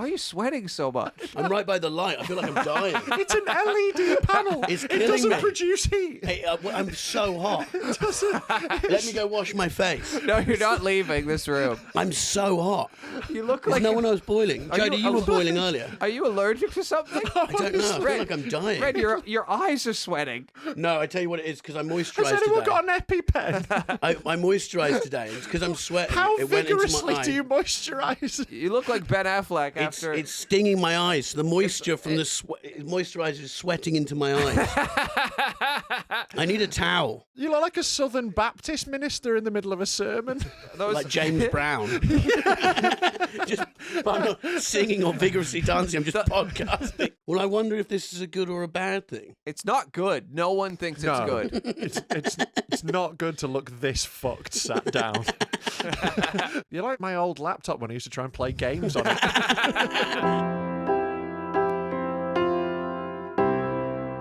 Why are you sweating so much? I'm right by the light. I feel like I'm dying. It's an LED panel. It's It killing doesn't me. produce heat. Hey, I'm so hot. Let me go wash my face. No, you're not leaving this room. I'm so hot. You look Is like... no one else boiling? Jody, you were boiling earlier. Are you allergic to something? I don't know. I feel like I'm dying. Red, your eyes are sweating. No, I tell you what it is, because I moisturised Has anyone today. got an EpiPen? I moisturised today. It's because I'm sweating. How it went into vigorously my eye. do you moisturise? You look like Ben Affleck after... It's stinging my eyes. The moisture from the moisturiser is sweating into my eyes. I need a towel, You look like a Southern Baptist minister in the middle of a sermon. like James Brown. Just, I'm not singing or vigorously dancing. I'm just podcasting. Well, I wonder if this is a good or a bad thing. It's not good. No one thinks it's good. It's not good to look this fucked sat down. You're like my old laptop when I used to try and play games on it.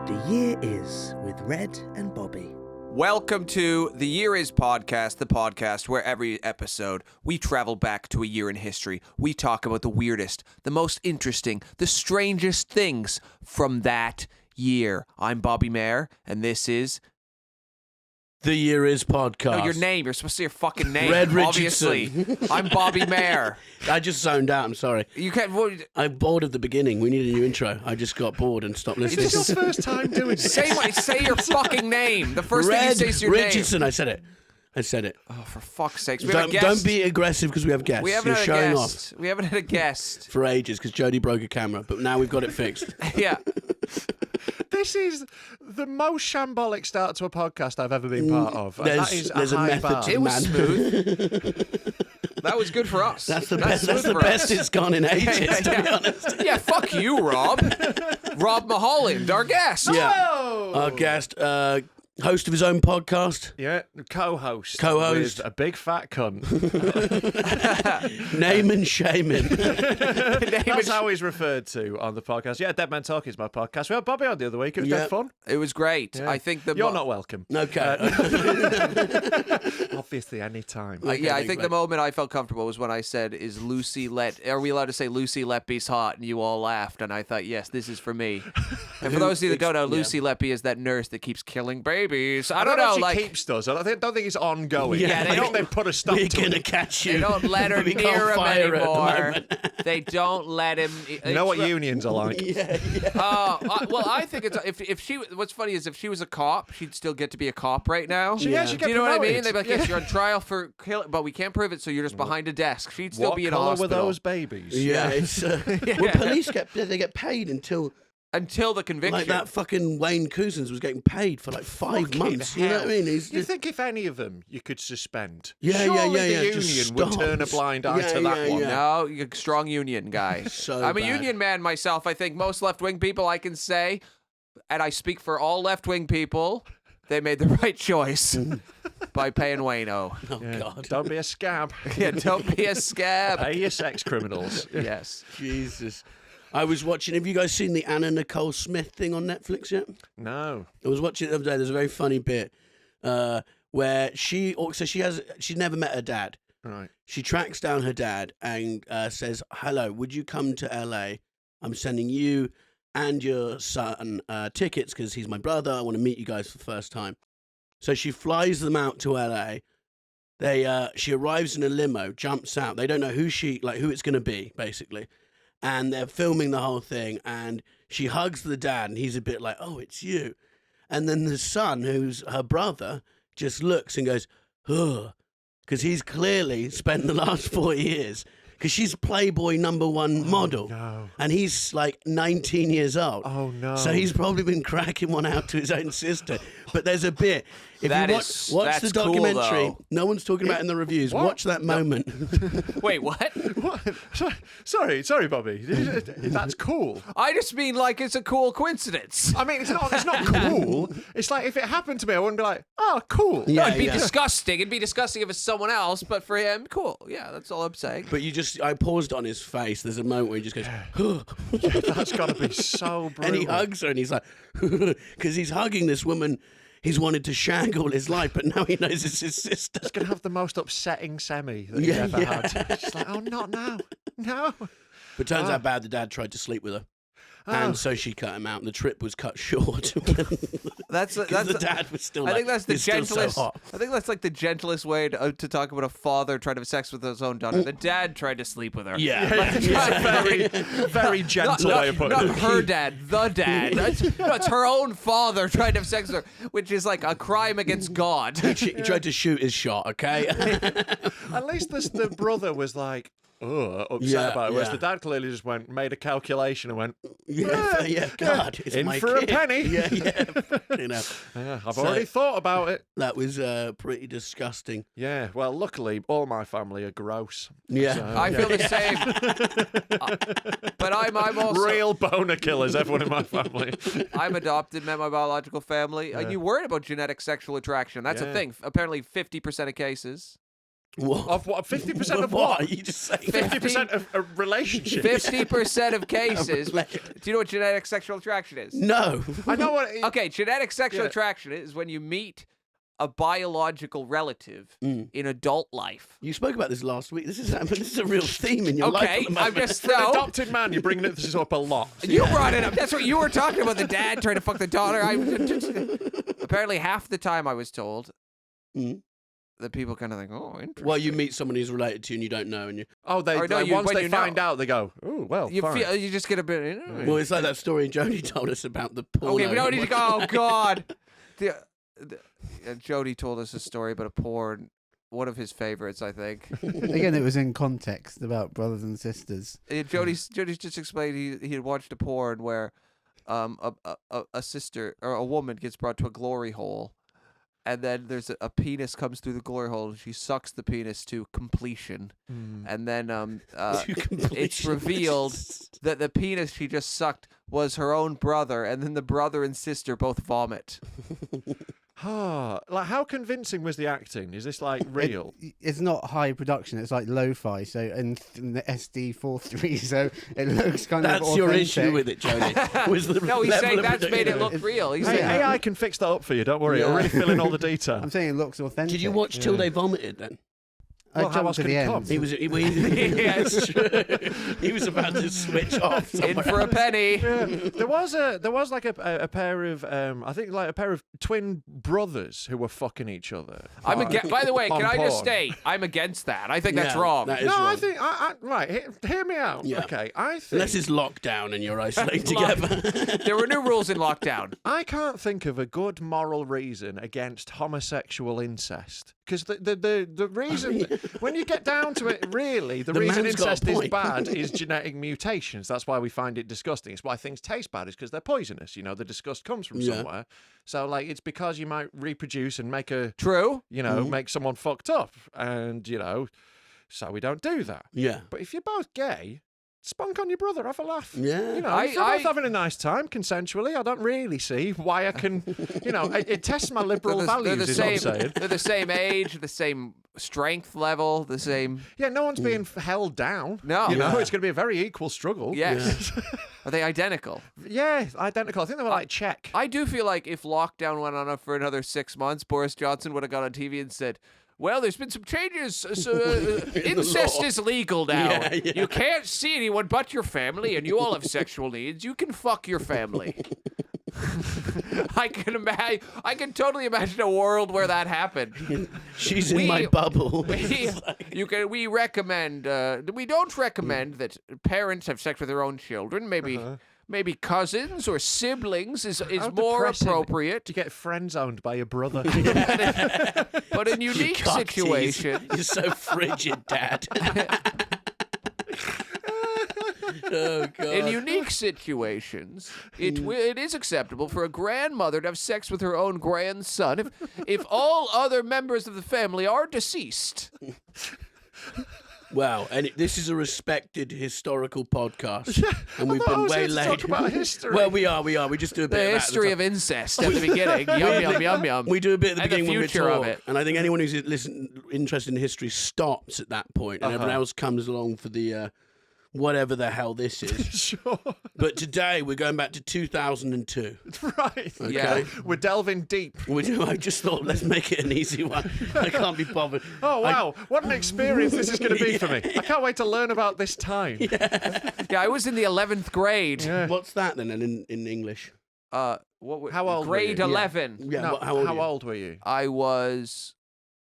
The Year Is with Red and Bobby. Welcome to The Year Is Podcast, the podcast where every episode we travel back to a year in history. We talk about the weirdest, the most interesting, the strangest things from that year. I'm Bobby Mair, and this is... The Year Is podcast. No, your name. You're supposed to say your fucking name. Red Obviously. Richardson. I'm Bobby Mair. I just zoned out. I'm sorry. You can't... I'm bored of the beginning. We need a new intro. I just got bored and stopped listening. It's your first time doing this. Say your fucking name. The first thing you Red say is your Richardson. I said it. Oh, for fuck's sakes. We have a guest. don't be aggressive because we have guests. We haven't You're had a showing guest. We haven't had a guest. for ages because Jody broke a camera, but now we've got it fixed. Yeah. This is the most shambolic start to a podcast I've ever been part of. And that is There's a high method bar. to It was man. smooth. That was good for us. That's the best. That's the for best us. it's gone in ages, to be honest. Yeah, fuck you, Rob. Rob Mulholland, our guest. Yeah, Oh! our guest, host of his own podcast, Yeah, co-host. Co-host. With a big fat cunt. name and shaming. That's how he's referred to on the podcast. Yeah, Dead Man Talk is my podcast. We had Bobby on the other week. It was Yeah. dead fun. It was great. Yeah. I think the You're not welcome. Okay. Obviously, any time. yeah, I thanks, think mate. the moment I felt comfortable was when I said, are we allowed to say Lucy Letby's hot? And you all laughed, and I thought, yes, this is for me. And for those of you that don't know, Lucy Letby is that nurse that keeps killing babies. I don't know, if she like... keeps those. I don't think it's ongoing. Yeah, I don't think they put a stop We're to gonna it. catch you. They don't let her We near can't him fire her at the anymore. moment. They don't let him... You know what unions are like? Yeah. Well, I think it's if she. What's funny is if she was a cop, she'd still get to be a cop right now. She Yeah. should Do get you know what I mean? promoted. They'd be like, yes, you're on trial for killing, but we can't prove it, so you're just behind a desk. She'd still What be in a colour were hospital those babies? Yeah, it's well, police get paid until until the conviction. like that fucking Wayne Couzens was getting paid for like 5 Fucking months. You know what I mean? He's You just, think if any of them you could suspend? Yeah, Surely yeah. the Just union would stop. turn a blind eye Yeah, to that yeah, one. yeah. No, you're a strong union guy. So I'm a bad. union man myself. I think most left-wing people I can say, and I speak for all left-wing people, they made the right choice by paying Wayno. Oh Yeah. God, Don't be a scab. Yeah, don't be a scab. Pay your sex criminals. Yes. Jesus! I was watching. Have you guys seen the Anna Nicole Smith thing on Netflix yet? No. I was watching it the other day. There's a very funny bit where she's never met her dad. Right. She tracks down her dad and says, "Hello, would you come to LA? I'm sending you and your son tickets because he's my brother. I want to meet you guys for the first time." So she flies them out to LA. She arrives in a limo, jumps out. They don't know who it's going to be, basically. And they're filming the whole thing. And she hugs the dad, and he's a bit like, "Oh, it's you." And then the son, who's her brother, just looks and goes, "Ugh," because he's clearly spent the last 4 years. Because she's Playboy #1 model. No. And he's like 19 years old. Oh, no. So he's probably been cracking one out to his own sister. But there's a bit. If That you is- watch the that's cool, documentary, though. no one's talking about it in the reviews. What? Watch that moment. Wait, what? What? Sorry, Bobby. That's cool. I just mean like it's a cool coincidence. I mean, it's not cool. It's like if it happened to me, I wouldn't be like, "Oh, cool." Yeah. No, it'd be disgusting. It'd be disgusting if it's someone else, but for him, cool. Yeah, that's all I'm saying. But I paused on his face. There's a moment where he just goes, That's got to be so brutal. and he hugs her, and he's like, because he's hugging this woman he's wanted to shag all his life, but now he knows it's his sister. He's going to have the most upsetting semi that he's Yeah, ever yeah. had. She's like, "Oh, not now. No." But turns out bad, the dad tried to sleep with her. And so she cut him out, and the trip was cut short. That's the dad was still. I think that's the "It's still so gentlest. hot." I think that's like the gentlest way to talk about a father trying to have sex with his own daughter. The dad tried to sleep with her. Yeah, Very, very gentle way of putting Not it. her dad, the dad. It's her own father trying to have sex with her, which is like a crime against God. He tried to shoot his shot. Okay. At least the brother was like, upset about it. Whereas yeah. the dad clearly just went, made a calculation and went, God, it's in my for kid. a penny. Yeah. I've already thought about it. That was pretty disgusting. Yeah, well, luckily, all my family are gross. Yeah. So, I feel the same. But I'm also real boner killers, everyone in my family. I'm adopted, met my biological family. You worried about genetic sexual attraction? That's a Yeah. thing. Apparently, 50% of cases. What? Of what? 50% of What? what? Are you just saying? 50% of relationships. 50% of cases. Do you know what genetic sexual attraction is? No. I know what. Okay, genetic sexual Yeah. attraction is when you meet a biological relative in adult life. You spoke about this last week. This is a real theme in your life. Okay, at the I'm moment. just For an so. adopted man, you're bringing this up a lot. You brought it up. That's what you were talking about. The dad trying to fuck the daughter. Apparently, half the time I was told that people kind of think, "Oh, interesting." Well, you meet someone who's related to you and you don't know, and you. Oh, they Or no, once when they you find know. out, they go, "Oh, well, You fine." feel you just get a bit. Well, it's like that story Jody told us about the porno. Okay, we don't need to go. Oh God. Jody told us a story about a porn. One of his favorites, I think. Again, it was in context about brothers and sisters. Jody's just explained he had watched a porn where a sister or a woman gets brought to a glory hole, and then there's a penis comes through the glory hole, and she sucks the penis to completion, and then it's revealed that the penis she just sucked was her own brother, and then the brother and sister both vomit. Like, how convincing was the acting? Is this like real? It's not high production. It's like lo-fi. So in the SD43, so it looks kind of. That's your authentic. issue with it, Jody. Was the No, he's level saying of that's made it production. look real. He's Hey, saying, AI can fix that up for you. Don't worry. It'll really fill in all the detail. I'm saying it looks authentic. Did you watch till they vomited then? I Well, how jumped else to could the it end. come? He was. Yes. He was about to switch off. in for a penny. Yeah. There was like a pair of I think like a pair of twin brothers who were fucking each other. I'm against. By the way, On can I just porn. state I'm against that. I think that's Yeah, wrong. that is No, wrong. I think right. Hear me out. Yeah. Okay, I think Unless it's lockdown and you're isolated together. There were new rules in lockdown. I can't think of a good moral reason against homosexual incest. Because the reason, when you get down to it, really, the reason man's got a incest is point. bad is genetic mutations. That's why we find it disgusting. It's why things taste bad, is because they're poisonous. You know, the disgust comes from Yeah. somewhere. So, like, it's because you might reproduce and make a, True. you know, make someone fucked up. And, you know, so we don't do that. Yeah. But if you're both gay, spunk on your brother, have a laugh. Yeah. You know, if they're both having a nice time consensually, I don't really see why I can, you know, it tests my liberal They're values, the is what I'm same. saying. They're the same age, the same strength level, the same. Yeah, no one's being held down. No. You know, Yeah. it's going to be a very equal struggle. Yes. Are they identical? Yeah, identical. I think they were like Czech. I do feel like if lockdown went on for another 6 months, Boris Johnson would have got on TV and said, "Well, there's been some changes. So, incest law. is legal now. Yeah, yeah. You can't see anyone but your family, and you all have sexual needs. You can fuck your family." I can totally imagine a world where that happened. She's in my bubble. We recommend. We don't recommend that parents have sex with their own children. Maybe cousins or siblings is How more depressing appropriate. to get friend-zoned by your brother. But in unique Cock situations, tease. You're so frigid, Dad. Oh, God. in unique situations, it is acceptable for a grandmother to have sex with her own grandson if all other members of the family are deceased. Wow, and this is a respected historical podcast, and we've I thought I been was here way to late. talk about history. Well, we are. We just do a bit The of that at history the of incest at the beginning. Yum, yum, yum, yum. We do a bit at the And the beginning when we future of talk, it. and I think anyone who's interested in history stops at that point, and everyone else comes along for the whatever the hell this is. Sure. But today we're going back to 2002. Right. Okay. Yeah. We're delving deep. I just thought, let's make it an easy one. I can't be bothered. Oh, wow. What an experience this is going to be for me. I can't wait to learn about this time. Yeah, I was in the 11th grade. Yeah. What's that then in English? How old were grade you? 11. Yeah, No, how old were you? I was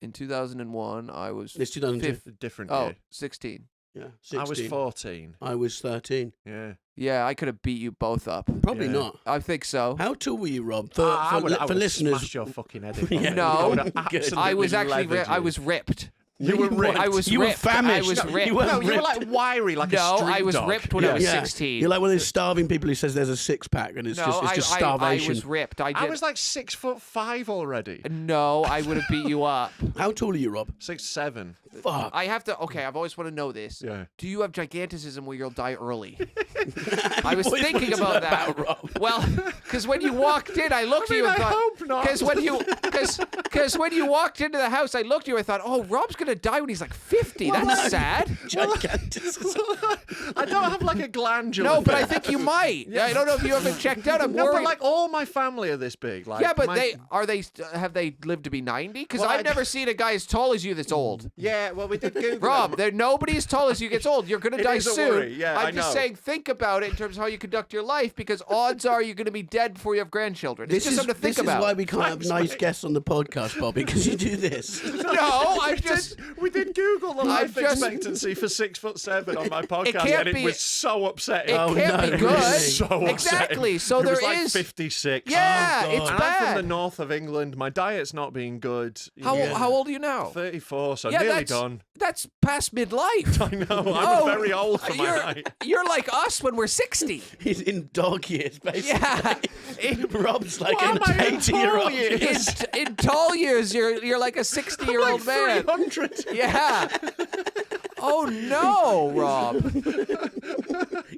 in 2001. I was It's 2002. Different Oh, year. 16. Yeah, I was 16. 14. I was 13. Yeah. Yeah, I could have beat you both up. Probably Yeah. not. I think so. How tall were you, Rob? I would For have listeners, smashed your fucking head in. Yeah, No. I would have good. absolutely I was actually leathered I you. was ripped. You were ripped. I was You were ripped. famished. I was No, ripped. you were No, you were ripped. like wiry, like a No, street I was dog. ripped when I was 16. You're like one of those starving people who says there's a six pack and it's no, just I starvation. was ripped. I I was like 6'5" already. No, I would have beat you up. How tall are you, Rob? 6'7". Fuck. I have to. Okay, I've always want to know this. Yeah. Do you have gigantism where you'll die early? I was Always thinking wanted to about know that. about Rob. Well, because when you walked in, I looked at you and I thought. hope not. Because when you walked into the house, I looked at you and thought, oh, Rob's gonna die when he's like 50. That's sad. Gigantism. I don't have like a glandular. No, but I thing. think you might. I don't know if you haven't checked out. I'm No, worried. but like all my family are this big. Like, yeah, but my- have they lived to be 90? Because Well, I've I- never seen a guy as tall as you that's old. Yeah, well, we did Google. Rob, nobody as tall as you gets old. You're going to It die is a soon. worry. Yeah, I'm I just know. saying, think about it in terms of how you conduct your life, because odds are you're going to be dead before you have grandchildren. It's just something to think this about. is why we can't have nice guests on the podcast, Bobby, because you do this. No, I'm just. We did Google the life just- expectancy for 6'7" on my podcast, can't and it be- was so upsetting. It Oh, can't no, be good. really? So upsetting. Exactly. So it there was like is. 56. Yeah, Oh, God. it's And I'm from the bad. north of England. My diet's not been good. How old are you now? 34, so Yeah, nearly that's done. That's past midlife. I know. I'm Oh, very old for my height. You're like us when we're 60. He's in dog years, basically. Yeah. In, Rob's like What an am I in 80-year-old. tall years? in tall years, you're like a 60-year-old man. 300. Yeah. Oh no, Rob.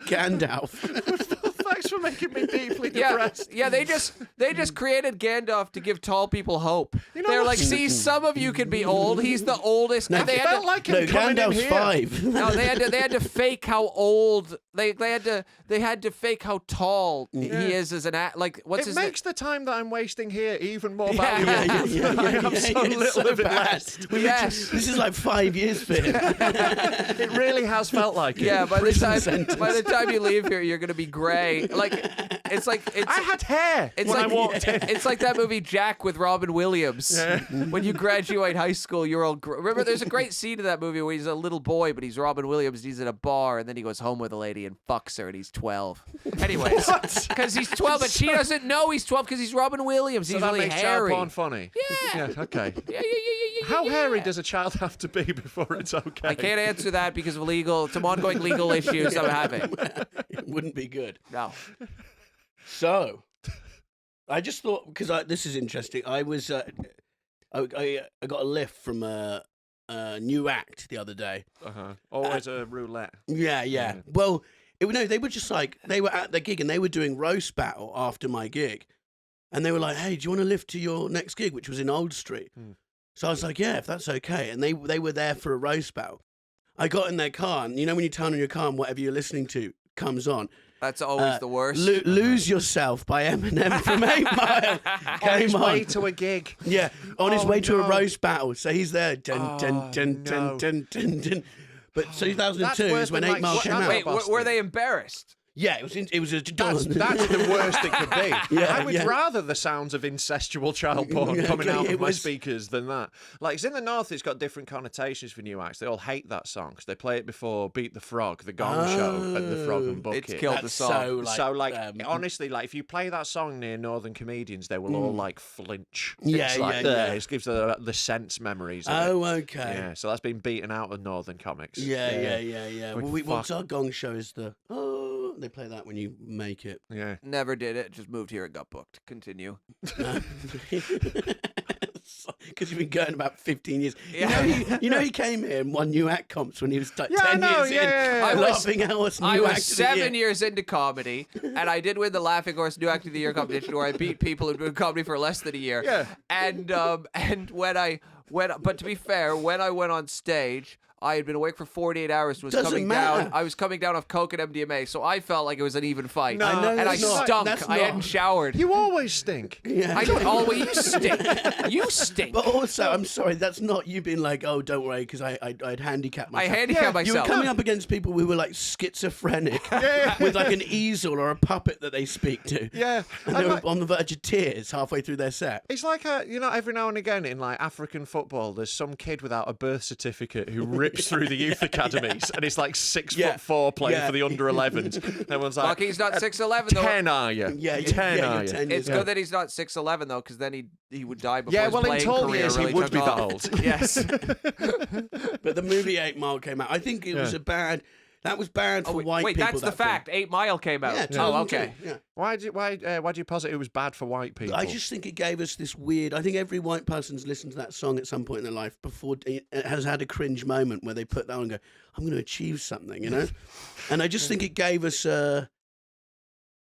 Gandalf. Thanks for making me deeply Yeah, depressed. yeah. They just created Gandalf to give tall people hope. know They're what? like, see, some of you can be old. He's the oldest. No, and they I had felt to, like him No, coming in Gandalf's here. 5. no, they had to fake how old they had to fake how tall he is as an act. Like, what's It his makes the time that I'm wasting here even more Yeah. valuable. I have so it's little so of it bad. left. Yes. This is like 5 years for him. It really has felt like it. Yeah, by Prison the time you leave here, you're gonna be gray. Like, it's I had hair It's when like I walked in. It's like that movie Jack with Robin Williams. When you graduate high school, you're all. Remember, there's a great scene in that movie where he's a little boy, but he's Robin Williams. He's at a bar, and then he goes home with a lady and fucks her, and he's 12. Anyways, because he's 12, but she doesn't know he's 12 because he's Robin Williams. So He's that really makes hairy. child porn funny. Yeah. Yeah, okay. Yeah. How hairy does a child have to be before it's okay? I can't answer that because of some ongoing legal issues I'm having. It wouldn't be good. No. So, I just thought, because this is interesting, I was, I got a lift from a new act the other day. Always a roulette. Yeah. Well, they were just like, they were at the gig and they were doing roast battle after my gig. And they were like, hey, do you want to lift to your next gig, which was in Old Street? So I was like, yeah, if that's okay. And they were there for a roast battle. I got in their car, and you know when you turn on your car and whatever you're listening to comes on? That's always the worst. Lose Yourself by Eminem from 8 Mile On his came way on. to a gig. Yeah, on his Oh, way to a no. roast battle. So he's there. Dun, dun, dun, dun, no. dun, dun, dun. But 2002 That's is worse when than, 8 like, Mile came out. Wait, were they embarrassed? Yeah, it was a That's the worst it could be. Yeah, I would yeah. rather the sounds of incestual child porn Yeah, coming out it of my was- speakers than that. Like, it's in the North, it's got different connotations for new acts. They all hate that song because they play it before Beat the Frog, the Gong show, and the Frog and Bucket. It's killed the That's song. so, Honestly, like, if you play that song near Northern comedians, they will all, like, flinch. Yeah, It's like, yeah. It gives the sense memories of it. Oh, okay. Yeah, so that's been beaten out of Northern comics. Yeah. Like, Well, what's fuck. our Gong show is they play that when you make it. Yeah. Never did it. Just moved here and got booked. Continue. Because you've been going about 15 years. Yeah. He came here and won new act comps when he was like Yeah, I 10 know, years in. yeah. I was- Laughing Horse new I act was of the 7 year. years into comedy, and I did win the Laughing Horse New Act of the Year competition, where I beat people who'd been in comedy for less than a year. Yeah. And but to be fair, when I went on stage, I had been awake for 48 hours. Was Doesn't coming matter. down. I was coming down off coke and MDMA, so I felt like it was an even fight. No, know and I it's not. stunk. That's I not. hadn't showered. You always stink. Yeah. I don't always. You stink. You stink. But also, I'm sorry, that's not you being like, oh, don't worry, because I'd handicap I myself. handicap You were myself. coming up against people who were like schizophrenic with like an easel or a puppet that they speak to. Yeah. And And they were like- on the verge of tears halfway through their set. It's like every now and again in like African football, there's some kid without a birth certificate who rips through the youth academies, and it's like 6'4" playing for the under 11s. Everyone's like, Fuck, he's not 6'11" though. 10 are you? Yeah, 10 yeah, are you're you? 10 It's years good that he's not 6'11" though, because then he would die before Yeah, his well, in playing tall career years, really he would took be that off. old. Yes. But the movie 8 Mile came out. I think it was a bad. That was bad for white wait, people. that's the that film. fact. 8 Mile came out. Yeah, Oh, 2002, okay. Yeah. Why do you posit it was bad for white people? I just think it gave us this weird. I think every white person's listened to that song at some point in their life before has had a cringe moment where they put that on and go, "I'm going to achieve something," you know. And I just think it gave us.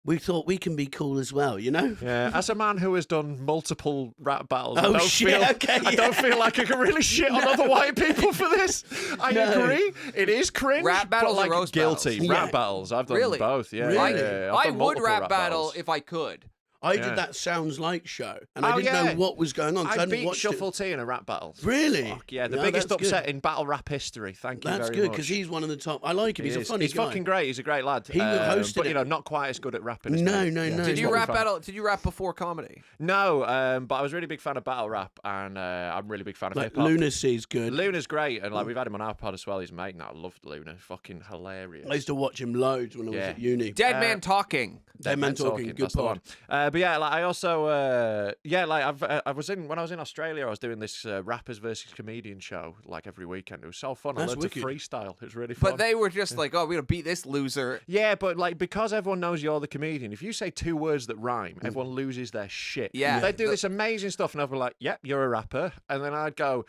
We thought we can be cool as well, you know. Yeah, as a man who has done multiple rap battles, Oh, I don't shit, feel okay, I don't feel like I can really shit on other white people for this. I No. agree, it is cringe. Rap battles but or like roast guilty. battles? Rap Yeah. battles. I've done Really? both. Yeah, Really? yeah, I've I done would multiple rap battle battles. if I could. I Yeah. did that Sounds Like show, and Oh, I didn't yeah. know what was going on. 'cause I I hadn't beat watched Shuffle it. T in a rap battle. Really? Fuck yeah, the No, biggest that's good. upset in battle rap history. Thank you That's very good much. because he's one of the top. I like him. He's He a is. funny He's guy. fucking great. He's a great lad. He hosted but it. not quite as good at rapping as No, me. no, no. Did It's you not rap fun. battle? Did you rap before comedy? No, but I was a really big fan of battle rap, and I'm a really big fan of Like hip hop. Lunacy's good. Luna's great, and like we've had him on our pod as well. He's mate, and I loved Luna. Fucking hilarious. I used to watch him loads when I was Yeah. at uni. Dead Man Talking. Dead Man Talking, good that's the pod. one. But yeah, like I also, I was when I was in Australia, I was doing this rappers versus comedian show like every weekend. It was so fun. I That's learned wicked. to freestyle. It was really fun. But they were just like, oh, we're going to beat this loser. Yeah, but like because everyone knows you're the comedian, if you say 2 words that rhyme, everyone loses their shit. Yeah. They do this amazing stuff, and everyone like, "Yep, you're a rapper," and then I'd go.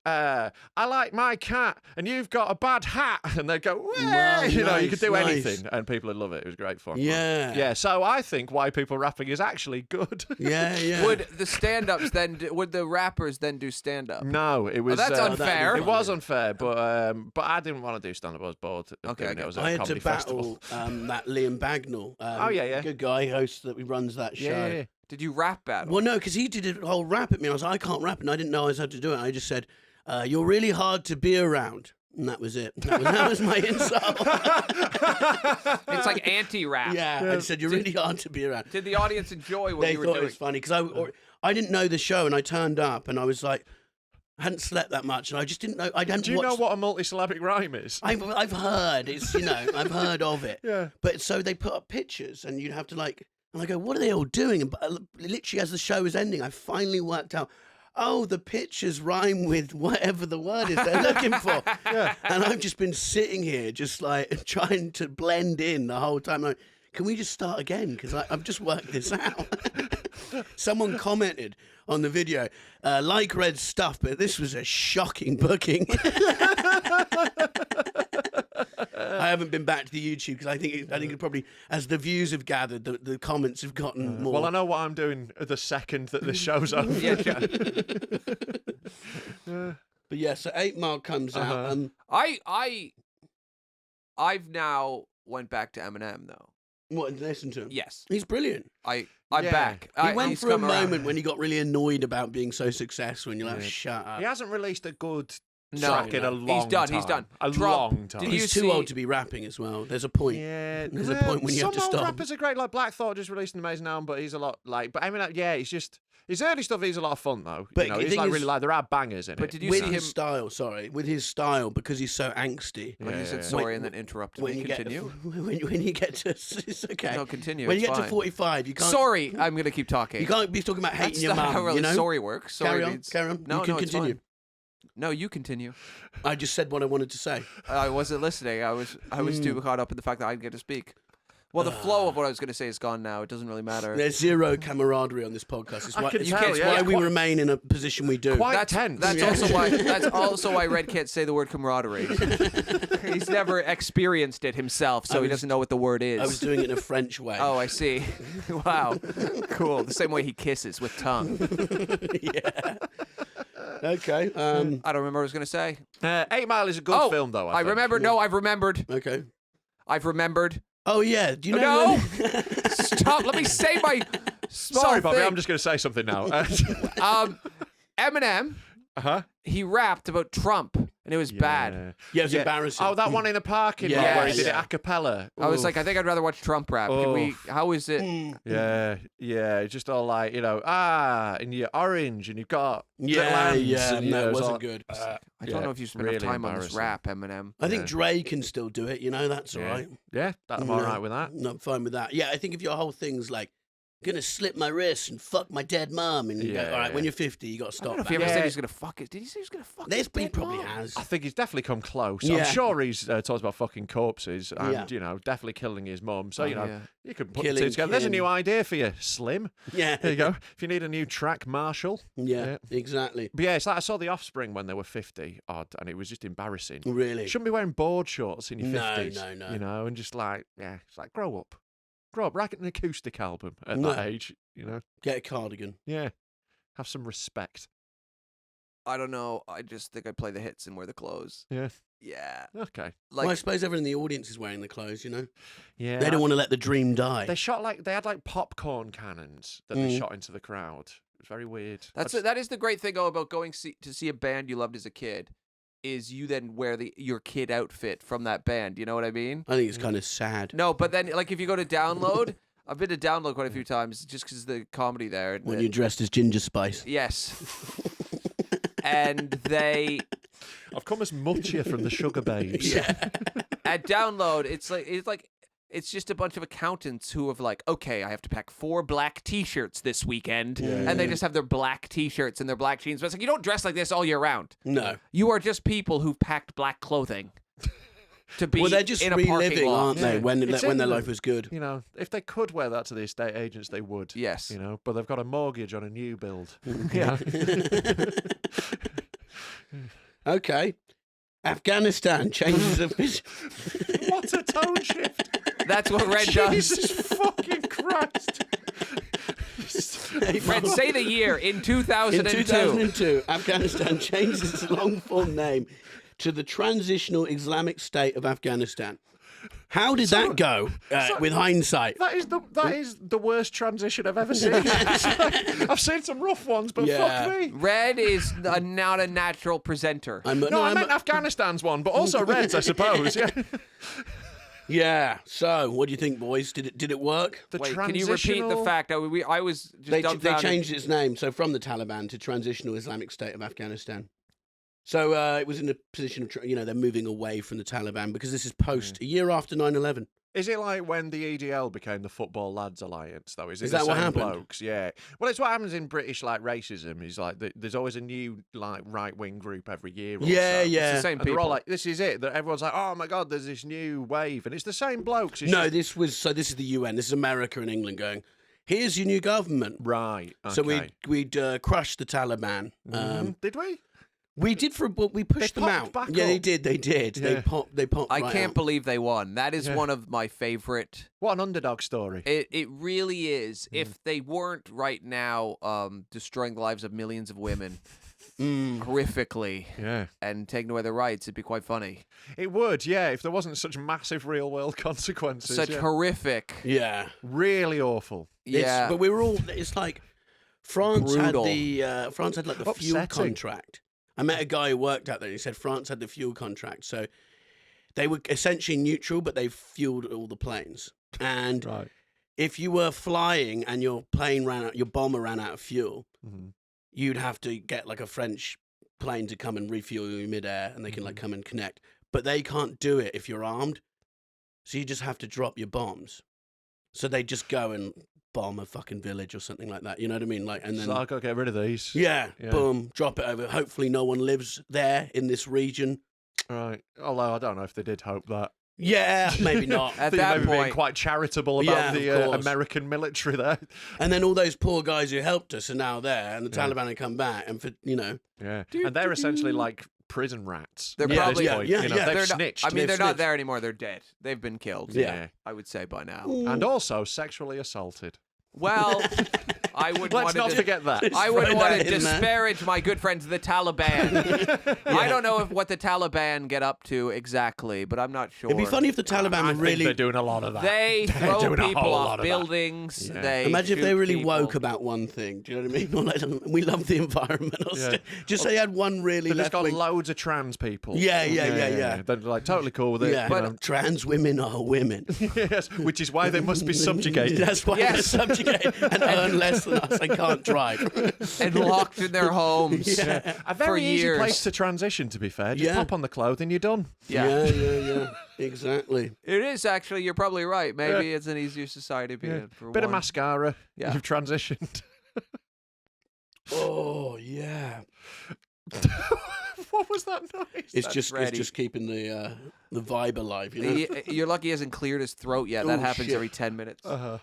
I like my cat, and you've got a bad hat, and they'd go, "Wah!" Wow, you know, you nice, could do nice. anything, and people would love it. It was great fun. Yeah. yeah. So I think white people rapping is actually good. Yeah, yeah. Would the stand-ups then? Would the rappers then do stand-up? No, it was. that's unfair. It was unfair, but I didn't want to do stand up. I was bored. of Okay, doing it. okay. I was at I a had to comedy festival. battle that Liam Bagnall. Oh, yeah. Good guy, host that runs that show. Yeah, yeah. Did you rap battle? Well, no, because he did a whole rap at me. I was like, I can't rap, and I didn't know I was how to do it. I just said, "You're really hard to be around," and that was it. That was my insult. It's like anti-rap. Yeah, I said, "You're really hard to be around." Did the audience enjoy what They you were thought doing? it was funny because I didn't know the show, and I turned up, and I was like, I hadn't slept that much, and I just didn't know. I hadn't Do you know watched- what a multisyllabic rhyme is? I've heard it's I've heard of it. Yeah. But so they put up pictures, and you'd have to like, and I go, what are they all doing? And literally, as the show was ending, I finally worked out. Oh, the pictures rhyme with whatever the word is they're looking for. Yeah. And I've just been sitting here, just like trying to blend in the whole time. Like, can we just start again? Because I've just worked this out. Someone commented on the video, like Red's stuff, but this was a shocking booking. I haven't been back to the YouTube because I think it probably, as the views have gathered, the comments have gotten more. Well, I know what I'm doing the second that this show's over. Yeah, sure. But yeah, so 8 Mile comes out. I've now went back to Eminem though. What, listen to him? Yes, He's brilliant. I'm Yeah. back. He went he's through a come around. moment when he got really annoyed about being so successful, and you're like, Yeah. shut up. He hasn't released a good No, track in a no. long done, time. he's done. A Trump, long time. did He's you too see- old to be rapping as well. There's a point. Yeah, There's a point when you have to some stop. old rappers are great. Like Black Thought just released an amazing album, but he's a lot like. But I mean, yeah, he's just his early stuff. He's a lot of fun though. But You know, the he's thing like is- really like there are bangers in But it. did you With see his him? style, with his style, because he's so angsty. When you said Yeah. sorry When- and then interrupted When me, you continue. when you get to, it's okay. No, continue. When it's you get fine. to 45, you can't. Sorry, I'm gonna keep talking. You can't be talking about hating That's your not mum. how really You know. sorry works. Sorry Carry on. means Carry on. no, You can no, it's continue. fine. No, you continue. I just said what I wanted to say. I wasn't listening. I was too caught up in the fact that I didn't get to speak. Well, the flow of what I was going to say is gone now. It doesn't really matter. There's zero camaraderie on this podcast. It's I why, can it's tell, it's yeah. why we Quite- remain in a position we do. Quite That's tense. That's Yeah. also why. That's also why Red can't say the word camaraderie. He's never experienced it himself, so he doesn't know what the word is. I was doing it in a French way. Oh, I see. Wow, cool. The same way he kisses with tongue. Yeah. Okay. I don't remember what I was going to say. 8 Mile is a good film, though. I think. remember. No, I've remembered. Okay. I've remembered. Oh yeah. Do you know? No! Stop. Let me say my small Sorry, Bobby. thing. I'm just going to say something now. Eminem, he rapped about Trump, and it was bad. Yeah, it was embarrassing. Oh, that one in the parking lot Yeah, where he did it yeah. a cappella. I was like, I think I'd rather watch Trump rap. Can we? How is it? Yeah, just all like, and you're orange, and you've got little Yeah, hands, yeah. and, No, it wasn't all- good. I don't know if you spend enough really time on this embarrassing. rap, Eminem. I think Dre can still do it. That's all right. Yeah, I'm all right with that. I'm fine with that. Yeah, I think if your whole thing's like, gonna slip my wrist and fuck my dead mom, and you go, all right, when you're 50, you got to I don't stop know if that. he ever said he's gonna fuck it. Did he say he was gonna fuck? This his dead probably mom? has. I think he's definitely come close. Yeah. I'm sure he's talked about fucking corpses and, Yeah. Definitely killing his mum. So, yeah. you could put Killing the two together. There's a Kim. new idea for you, Slim. Yeah. There you go. If you need a new track, Marshall. Yeah, exactly. But yeah, it's like I saw The Offspring when they were 50 odd, and it was just embarrassing. Really. Shouldn't be wearing board shorts in your No, 50s. no. And just like, it's like, grow up. Write an acoustic album at No. that age, Get a cardigan. Yeah. Have some respect. I don't know. I just think I'd play the hits and wear the clothes. Yeah. Yeah. Okay. Like Well, I suppose everyone in the audience is wearing the clothes, Yeah. They don't want to let the dream die. They had like popcorn cannons that they shot into the crowd. It was very weird. that is the great thing about going to see a band you loved as a kid. Is you then wear your kid outfit from that band? You know what I mean? I think it's kind of sad. No, but then like if you go to download, I've been to download quite a few times just because of the comedy there. When you're dressed as Ginger Spice. Yes. And they I've come as Muchia from the Sugar Babes. Yeah. at download, it's just a bunch of accountants who have like, okay, I have to pack 4 black T-shirts this weekend, and they just have their black T-shirts and their black jeans. But it's like you don't dress like this all year round. No. You are just people who've packed black clothing to be. Well, they're just in a parking reliving, lot. aren't they? Yeah. When It's their in life them. was good. If they could wear that to the estate agents, they would. Yes. But they've got a mortgage on a new build. Yeah. Okay. Afghanistan changes of What a tone shift. That's what Red does. Jesus fucking Christ. Red, say the year in 2002. In 2002, Afghanistan changed its long-form name to the Transitional Islamic State of Afghanistan. How did that go with hindsight? That is the worst transition I've ever seen. I've seen some rough ones, but Yeah. fuck me. Red is not a natural presenter. I meant Afghanistan's one, but also Red's, I suppose. Yeah. Yeah. So, what do you think, boys? Did it work? Wait, can you repeat the fact? I was just They dumbfounded. changed its name, so from the Taliban to Transitional Islamic State of Afghanistan. So it was in a position of, they're moving away from the Taliban because this is a year after 9/11. Is it like when the EDL became the Football Lads Alliance, though? Is it Is the that what same happened? blokes? Yeah. Well, it's what happens in British, racism. Is like, there's always a new, right-wing group every year or Yeah, so. yeah. It's the same And they're people. all like, this is it. That everyone's like, oh my God, there's this new wave. And it's the same blokes. It's No, just- this is the UN. This is America and England going, here's your new government. Right. Okay. So we'd crushed the Taliban. Did we? We did we pushed them popped out. back Yeah, they up. did. They did. Yeah. They popped. I right can't out. believe they won. That is one of my favorite. What an underdog story. It really is. If they weren't right now destroying the lives of millions of women horrifically Yeah. and taking away their rights, it'd be quite funny. It would, yeah, if there wasn't such massive real-world consequences. Such yeah. horrific. Yeah. Really awful. Yeah. But we were all. It's like France Brutal. had like the fuel Upsetting. contract. I met a guy who worked out there. And he said France had the fuel contract, so they were essentially neutral, but they fueled all the planes. And Right. if you were flying and your bomber ran out of fuel, you'd have to get like a French plane to come and refuel you in midair, and they can like come and connect. But they can't do it if you're armed, so you just have to drop your bombs. So they just go and bomb a fucking village or something like that. You know what I mean? Like, and then So I got to get rid of these. yeah, Yeah. boom, drop it over. Hopefully, no one lives there in this region. Right. Although I don't know if they did hope that. Yeah, maybe not. At I think that maybe being point, quite charitable Yeah, about of the course. American military there. And then all those poor guys who helped us are now there, and the Taliban have come back, and Yeah. And they're essentially like prison rats. They're at probably- this point. yeah, You know, yeah. They've they're not, snitched. I mean, They've they're not snitched. there anymore. They're dead. They've been killed. Yeah. I would say by now. And also sexually assaulted. Well, I wouldn't Let's want not to forget that. I wouldn't throw want that to in there. disparage my good friends, the Taliban. I don't know what the Taliban get up to exactly, but I'm not sure. It'd be funny if the Taliban I were think really. they're doing a lot of that. They They're throw doing a people whole lot off of that. buildings. Yeah. They Imagine if they shoot really people. woke about one thing. Do you know what I mean? Not like, we love the environment. Or Yeah. Just say you had one really They've just got left-wing. loads of trans people. Yeah. They're like totally cool with it. Yeah, you know. trans women are women. Yes, which is why they must be subjugated. That's why Yes. they're subjugated and earn less than us. They can't drive. and locked in their homes. Yeah. A very for easy years. place to transition, to be fair. Just Yeah. pop on the clothing, you're done. Yeah. Exactly. It is actually. You're probably right. Maybe it's an easier society to be in. For Bit of one. mascara. Yeah. You've transitioned. Oh yeah. What was that noise? It's That's just ready. keeping the vibe alive. You know. You're lucky he hasn't cleared his throat yet. That Oh, happens shit. every 10 minutes. Uh-huh.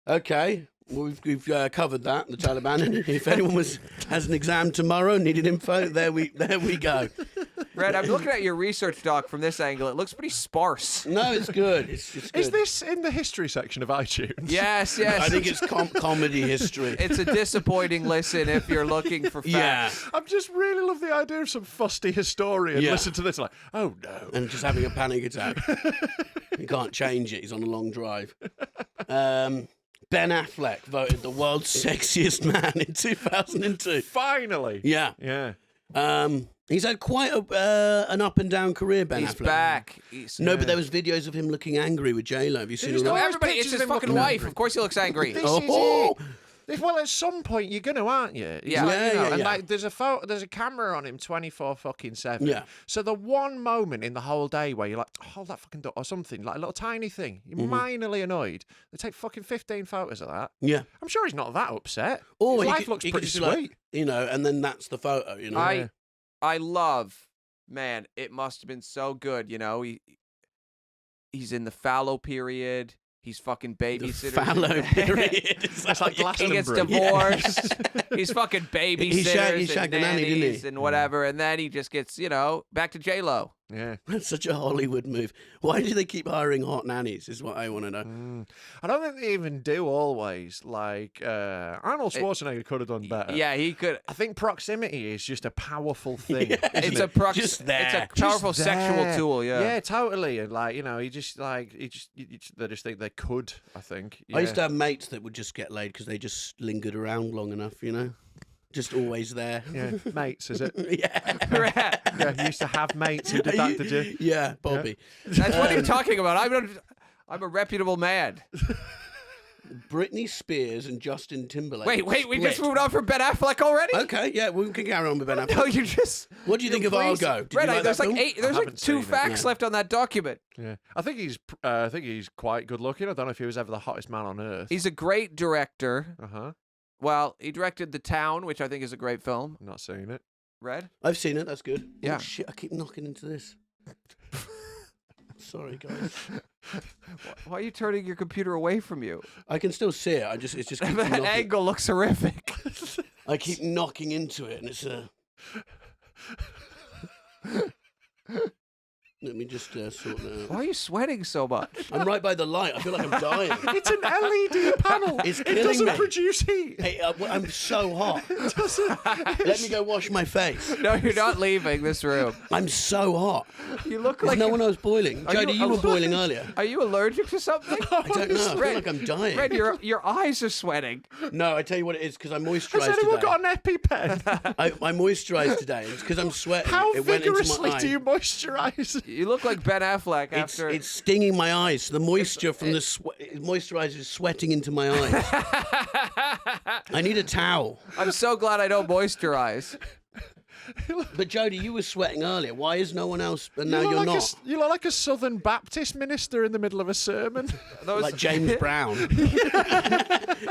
Okay. Well, we've covered that, the Taliban. And if anyone has an exam tomorrow, needed info, there we go. Red, I'm looking at your research doc from this angle. It looks pretty sparse. No, it's good. It's good. Is this in the history section of iTunes? Yes. I think it's comedy history. It's a disappointing listen if you're looking for facts. Yeah. I just really love the idea of some fusty historian Yeah. listen to this like, oh no. And just having a panic attack. He can't change it. He's on a long drive. Ben Affleck voted the world's sexiest man in 2002. Finally. Yeah. Yeah. He's had quite an up and down career, Ben He's Affleck. back. No, but there was videos of him looking angry with J-Lo. Have you seen just all No, that? always everybody, it's pictures his of him fucking looking wife. angry. Of course he looks angry. This Oh. is it. Well, at some point you're gonna, aren't you? It's Yeah. like, you know, Yeah. and like there's a camera on him 24/7. Yeah. So the one moment in the whole day where you're like, hold that fucking door or something, like a little tiny thing, you're minorly annoyed. They take fucking 15 photos of that. Yeah. I'm sure he's not that upset. Or His he life could- looks he could pretty just sweet. be like, you know, and then that's the photo, you know. I love, man, it must have been so good, you know. He's in the fallow period. He's fucking babysitter. Fallow period. It's like He gets Glastonbury. divorced. He's fucking babysitters he shagged and the nanny, didn't he? nannies and whatever, and then he just gets, back to J-Lo. Yeah. That's such a Hollywood move. Why do they keep hiring hot nannies is what I want to know. I don't think they even do always. Like Arnold Schwarzenegger could have done better. Yeah, he could. I think proximity is just a powerful thing. Yeah. It's isn't a it? Just there. It's a Just powerful sexual there. tool. Yeah. Yeah, totally. And like, they just think they could. I think. Yeah. I used to have mates that would just get laid because they just lingered around long enough, you know? Just always there. Yeah, mates, is it? Yeah. Yeah, you used to have mates who did that, did you? Yeah, Bobby. That's what you're talking about. I'm a reputable man. Britney Spears and Justin Timberlake. Wait, we just split. moved on from Ben Affleck already? Okay, yeah, we can carry on with Ben Affleck. No, you just. What do you think of please- Argo? Did you Red, like there's that like film? there's like haven't 2 seen it, facts yeah. left on that document. Yeah, I think he's quite good looking. I don't know if he was ever the hottest man on earth. He's a great director. Uh-huh. Well, he directed The Town, which I think is a great film. Not seen it. Red? I've seen it, that's good. Yeah. Oh, shit, I keep knocking into this. Sorry, guys. Why are you turning your computer away from you? I can still see it. It just keeps That knocking. angle looks horrific. I keep knocking into it, and it's Let me just sort that Why out. are you sweating so much? I'm right by the light. I feel like I'm dying. It's an LED panel. It's it killing doesn't me. produce heat. Hey, I'm so hot. Let me go wash my face. No, you're not leaving this room. I'm so hot. You look There's like. no one else boiling. Are you- Jody, you were boiling earlier. Are you allergic to something? I don't know. I feel Red, like I'm dying. Red, your eyes are sweating. No, I tell you what it is, because I Has moisturised anyone today. got an EpiPen? I moisturised today. It's because I'm sweating. How it went into vigorously my eye. do you moisturize? You look like Ben Affleck after. It's stinging my eyes. The moisture from the moisturizer is sweating into my eyes. I need a towel. I'm so glad I don't moisturize. But Jody, you were sweating earlier. Why is no one else? And now you're like not. You look like a Southern Baptist minister in the middle of a sermon. Like James Brown.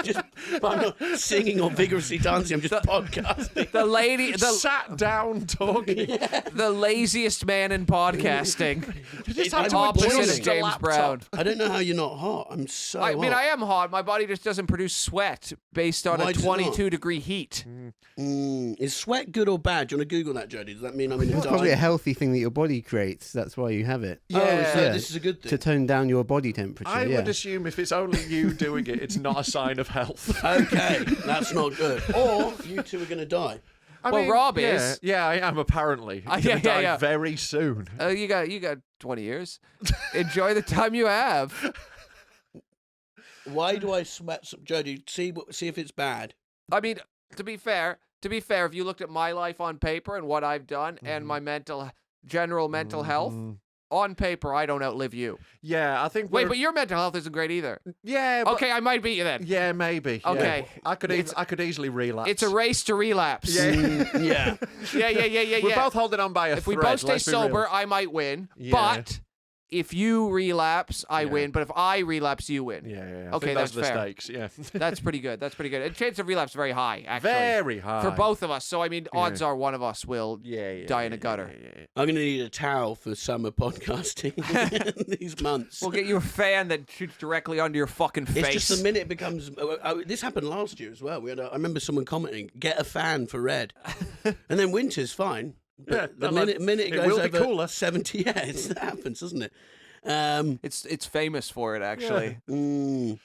Just, I'm not singing or vigorously dancing. I'm just podcasting. The lady, Sat down talking. the laziest man in podcasting. You just I'm have to opposite adjust of the James laptop. Brown. I don't know how you're not hot. I'm so I hot. mean, I am hot. My body just doesn't produce sweat based on Why a does it not? 22-degree heat. Is sweat good or bad? Do you to Google that, Jody? Does that mean I'm going to It's die? probably a healthy thing that your body creates. That's why you have it. Oh, so Yeah. this is a good thing. To tone down your body temperature. I yeah. would assume if it's only you doing it, it's not a sign of health. Okay, that's not good. Or you two are going to die. Well, Rob is. Yeah, I am apparently. I'm yeah, gonna die yeah. very soon. You got 20 years. Enjoy the time you have. Why do I sweat? Jody, see if it's bad. I mean, to be fair, if you looked at my life on paper and what I've done and my general mental health, on paper, I don't outlive you. Yeah, I think. Wait, but your mental health isn't great either. Yeah. But, Okay, I might beat you then. Yeah, maybe. Okay. Yeah. I could easily relapse. It's a race to relapse. Yeah. Yeah. Yeah. We're both holding on by a If thread. we both stay let's be real. sober, I might win. Yeah. But if you relapse, I Yeah. win. But if I relapse, you win. Yeah. I Okay, think that's the fair. stakes. Yeah. That's pretty good. And chance of relapse very high, actually. Very high For both of us. So, I mean, odds are one of us will Yeah. die in a gutter. Yeah. I'm going to need a towel for summer podcasting these months. We'll get you a fan that shoots directly onto your fucking face. It's just the minute it becomes. This happened last year as well. I remember someone commenting, "Get a fan for Red," and then winter's fine. But Yeah, the like, minute it it goes will be over cooler. 70, it happens, doesn't it? It's famous for it, actually. Mm,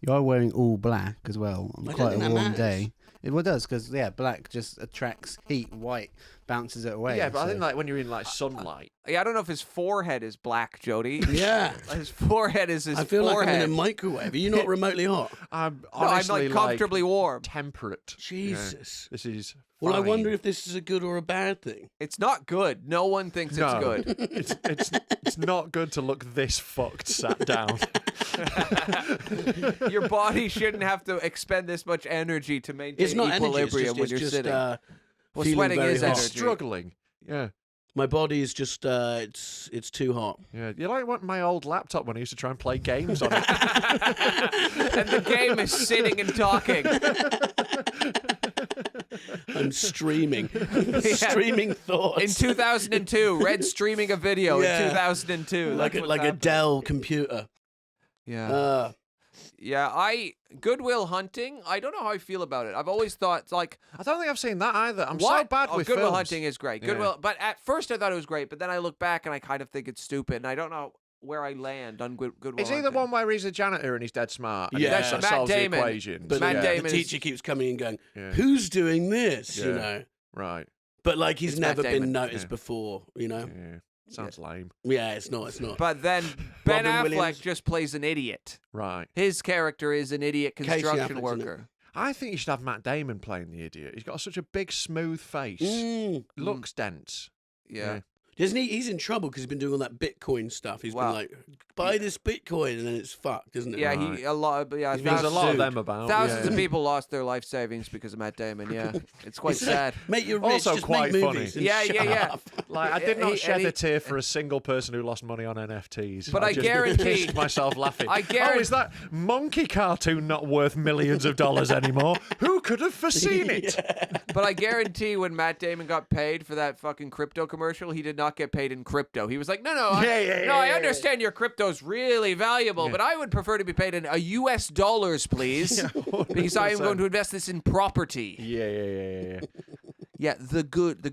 You are wearing all black as well on I don't quite think a that warm matters. day. It well does because black just attracts heat. White bounces it away. Yeah, but I so- think like when you're in like sunlight. Yeah, I don't know if his forehead is black, Jody. yeah. His forehead is his I feel forehead. like I'm in a microwave. Are you not remotely hot? I'm No, I'm honestly like comfortably warm. temperate. Jesus. Yeah. This is. Well, I fine. wonder if this is a good or a bad thing. It's not good. No one thinks it's No. good. It's not good to look this fucked sat down. Your body shouldn't have to expend this much energy to maintain It's not equilibrium energy. when you're sitting. Well, Well, sweating is hot. energy. Struggling. Yeah. My body is just it's too hot. Yeah. You like what my old laptop when I used to try and play games on it. And the game is sitting and talking. I'm streaming, streaming thoughts. In 2002, Red streaming a video Yeah. in 2002. like That's a, what's like a happening. Dell computer. Yeah. Goodwill Hunting. I don't know how I feel about it. I've always thought like I don't think I've seen that either. I'm what? so bad Oh, with Goodwill films. Hunting is great. Yeah. Goodwill, but at first I thought it was great, but then I look back and I kind of think it's stupid, and I don't know where I land on Goodwill. Is he the Hunting. one where he's a janitor and he's dead smart? And Yeah. he That's sort of Matt solves Damon. the equation. But Matt the Damon is- teacher keeps coming and going, Yeah. "Who's doing this?" You Yeah. know. Right. But like he's It's Matt never been Damon. noticed Yeah. before. You know. Yeah. Sounds lame. Yeah, it's not. It's not. But then Ben Robin Affleck Williams. just plays an idiot. Right. His character is an idiot Casey construction Affleck's in it. worker. I think you should have Matt Damon playing the idiot. He's got such a big, smooth face. Looks dense. Yeah. Doesn't he? He's in trouble because he's been doing all that Bitcoin stuff. He's Wow. been like, "Buy this Bitcoin," and then it's fucked, isn't it? Yeah, Right. a lot. Yeah, He's been There's a lot of sued. them about. thousands yeah. of people lost their life savings because of Matt Damon. Yeah, it's quite It's like, sad. Mate, you're rich. Also just quite make funny. movies and Yeah, shut yeah. up. Like, I did He- not shed and he- a tear for a single person who lost money on NFTs. But I just guarantee- pissed myself laughing. I guarantee- Oh, is that monkey cartoon not worth millions of dollars anymore? Who could have foreseen it? But I guarantee when Matt Damon got paid for that fucking crypto commercial, he did not get paid in crypto. He was like, no, I understand your crypto's really valuable, but I would prefer to be paid in US dollars, please, because I am going to invest this in property. Yeah. Yeah, the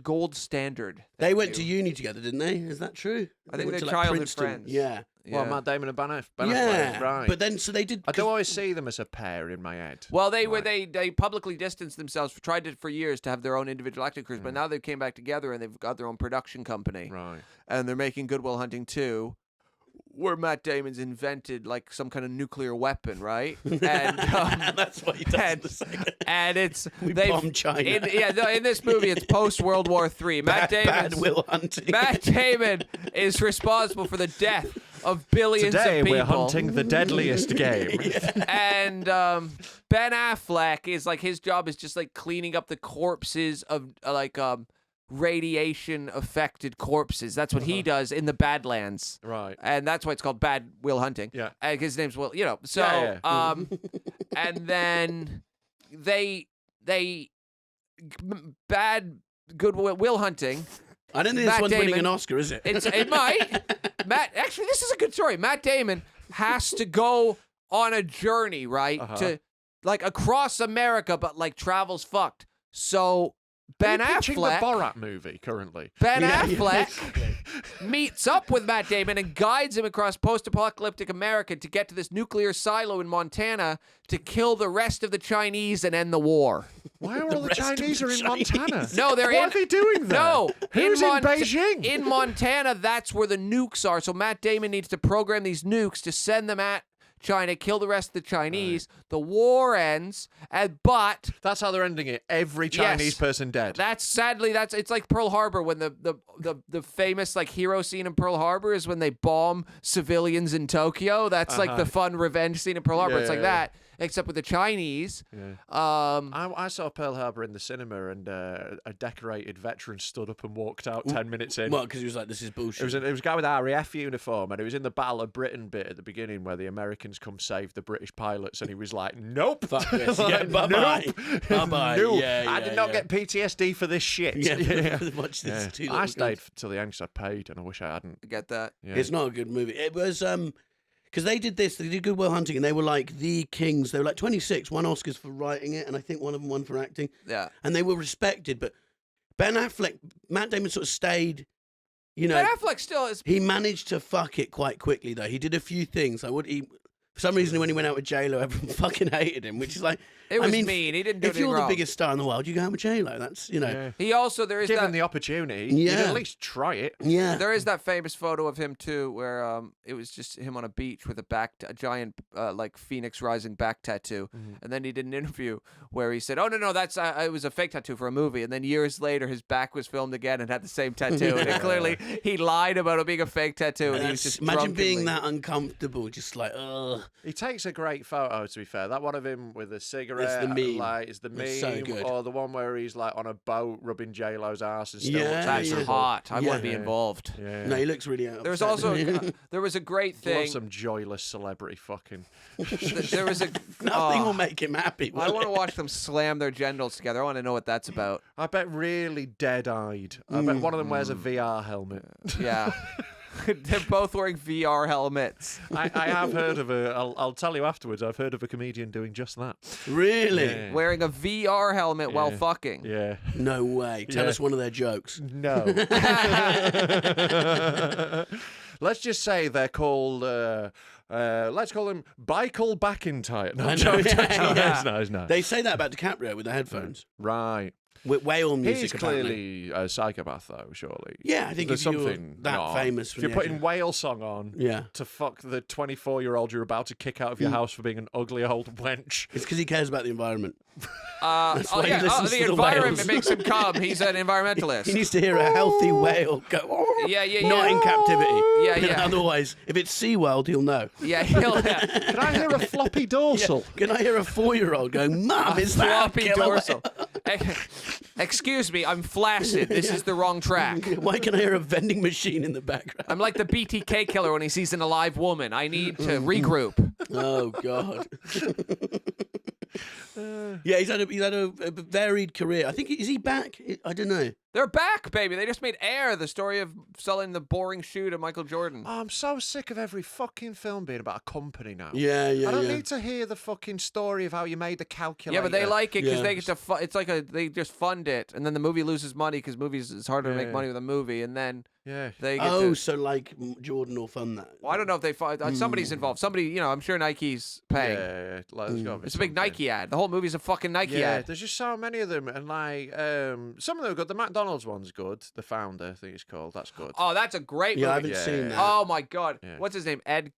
gold standard. They went to uni together, didn't they? Is that true? I think went they're to, childhood Princeton. friends. Yeah. Well, Matt Damon and Ben Affleck, Yeah. right. But then, so they did. I do always see them as a pair in my head. Well, they publicly distanced themselves, tried it for years to have their own individual acting careers, but now they came back together and they've got their own production company. Right. And they're making Goodwill Hunting 2, where Matt Damon's invented like some kind of nuclear weapon, right? And That's what he does. in the second. and it's We they've- bomb China. In this movie, it's post World War III. Bad Will Hunting. Matt Damon is responsible for the death of billions Today of people. we're hunting the deadliest game. And Ben Affleck is like, his job is just like cleaning up the corpses of radiation affected corpses. That's what he does in the Badlands. Right. And that's why it's called Bad Will Hunting. Yeah. And his name's Will, you know. So Yeah. and then Bad Good Will Hunting. I don't think Matt this one's winning Damon. an Oscar, is it? It might. Actually, this is a good story. Matt Damon has to go on a journey, right? To like across America, but like travel's fucked. So Ben Are you pitching Affleck. the Borat movie currently. Ben Yeah, Affleck meets up with Matt Damon and guides him across post-apocalyptic America to get to this nuclear silo in Montana to kill the rest of the Chinese and end the war. Why are all the rest of Chinese the are in Chinese. Montana? No, they're what in. are they doing there? No, Who's in Beijing? In Montana, that's where the nukes are. So Matt Damon needs to program these nukes to send them at China, kill the rest of the Chinese. Right. The war ends, but that's how they're ending it. Every Chinese person dead. It's like Pearl Harbor when the famous like hero scene in Pearl Harbor is when they bomb civilians in Tokyo. That's like the fun revenge scene in Pearl Harbor. It's like that. Except with the Chinese. Yeah. I saw Pearl Harbor in the cinema, and a decorated veteran stood up and walked out 10 minutes in. Well, because he was like, "This is bullshit." It was a guy with an RAF uniform, and it was in the Battle of Britain bit at the beginning where the Americans come save the British pilots, and he was like, "Nope, Fuck this. like, Yeah, bye-bye. nope. Bye-bye. No, Yeah, I did not get PTSD for this shit." Yeah, watch this. I stayed till the end because I paid, and I wish I hadn't. I get that. Yeah. It's not a good movie. It was because they did Good Will Hunting, and they were like the kings. They were like 26, won Oscars for writing it, and I think one of them won for acting. Yeah. And they were respected, but Ben Affleck, Matt Damon sort of stayed, you know. Ben Affleck still is. He managed to fuck it quite quickly, though. He did a few things. For some reason, when he went out with J-Lo, everyone fucking hated him, which is like... It was mean, mean. He didn't do if anything you're wrong. the biggest star in the world, you go out with J-Lo. That's, you know... Yeah. He also, there is Given that... the opportunity, Yeah. you'd at least try it. Yeah. There is that famous photo of him too, where it was just him on a beach with a giant like phoenix rising back tattoo, and then he did an interview where he said, "Oh no, that's it was a fake tattoo for a movie," and then years later his back was filmed again and had the same tattoo, and clearly he lied about it being a fake tattoo, and he was just imagine being drunkenly- that uncomfortable, just like ugh. He takes a great photo, to be fair. That one of him with a cigarette, It's the meme. like, is the meme, It's so good. or the one where he's like on a boat rubbing J-Lo's ass and still Yeah, looks That's miserable. hot. I want Yeah. to be involved. Yeah. No, he looks really out. There was also there was a great Love thing. some joyless celebrity fucking. There was a Nothing oh, will make him happy. I will want to it? watch them slam their genitals together. I want to know what that's about. I bet really dead-eyed. I bet one of them wears a VR helmet. Yeah. They're both wearing VR helmets. I have heard of I'll tell you afterwards. I've heard of a comedian doing just that. Really? Yeah. Wearing a VR helmet while Yeah. fucking. Yeah. No way. Tell Yeah. us one of their jokes. No. Let's just say they're called. Let's call them Michael Backentire. No, I know, it's not. They say that about DiCaprio with the headphones. Right. With whale music, He's apparently. clearly a psychopath, though. Surely. Yeah, I think There's if you're something that not. famous If from you're the putting edge of- whale song on. Yeah. To fuck the 24-year-old you're about to kick out of your house for being an ugly old wench. It's because he cares about the environment. why he listens the to the environment whales. makes him come. He's an environmentalist. He needs to hear a healthy whale go. "Oh," Yeah, yeah, Not yeah. in captivity. Yeah, yeah. Otherwise, if it's SeaWorld, he'll know. Yeah, Can I hear a floppy dorsal? Can I hear a 4-year-old going, "Mum, is that a floppy killer dorsal. Excuse me, I'm flaccid. This is the wrong track. whale?" Why can I hear a vending machine in the background? I'm like the BTK killer when he sees an alive woman. I need to regroup. Oh God. Yeah, he's had a varied career. I think is he back? I don't know. They're back, baby. They just made Air, the story of selling the boring shoe to Michael Jordan. Oh, I'm so sick of every fucking film being about a company now. Yeah, I don't yeah. need to hear the fucking story of how you made the calculator. Yeah, but they like it because Yeah. they get to. It's like they just fund it, and then the movie loses money because movies it's harder to make Yeah. money with a movie, and then Yeah. they get Oh, to. so like Jordan will fund that. Well, I don't know if they fund. Somebody's involved. Somebody, I'm sure Nike's paying. Yeah, like, there's gotta be It's a big something. Nike ad. The whole movie's a fucking Nike Yeah, ad. there's just so many of them, and like some of them are good. The McDonald's one's good. The Founder, I think it's called. That's good. Oh, that's a great Yeah, I movie. haven't seen that. Oh my god, Yeah. what's his name? Ed.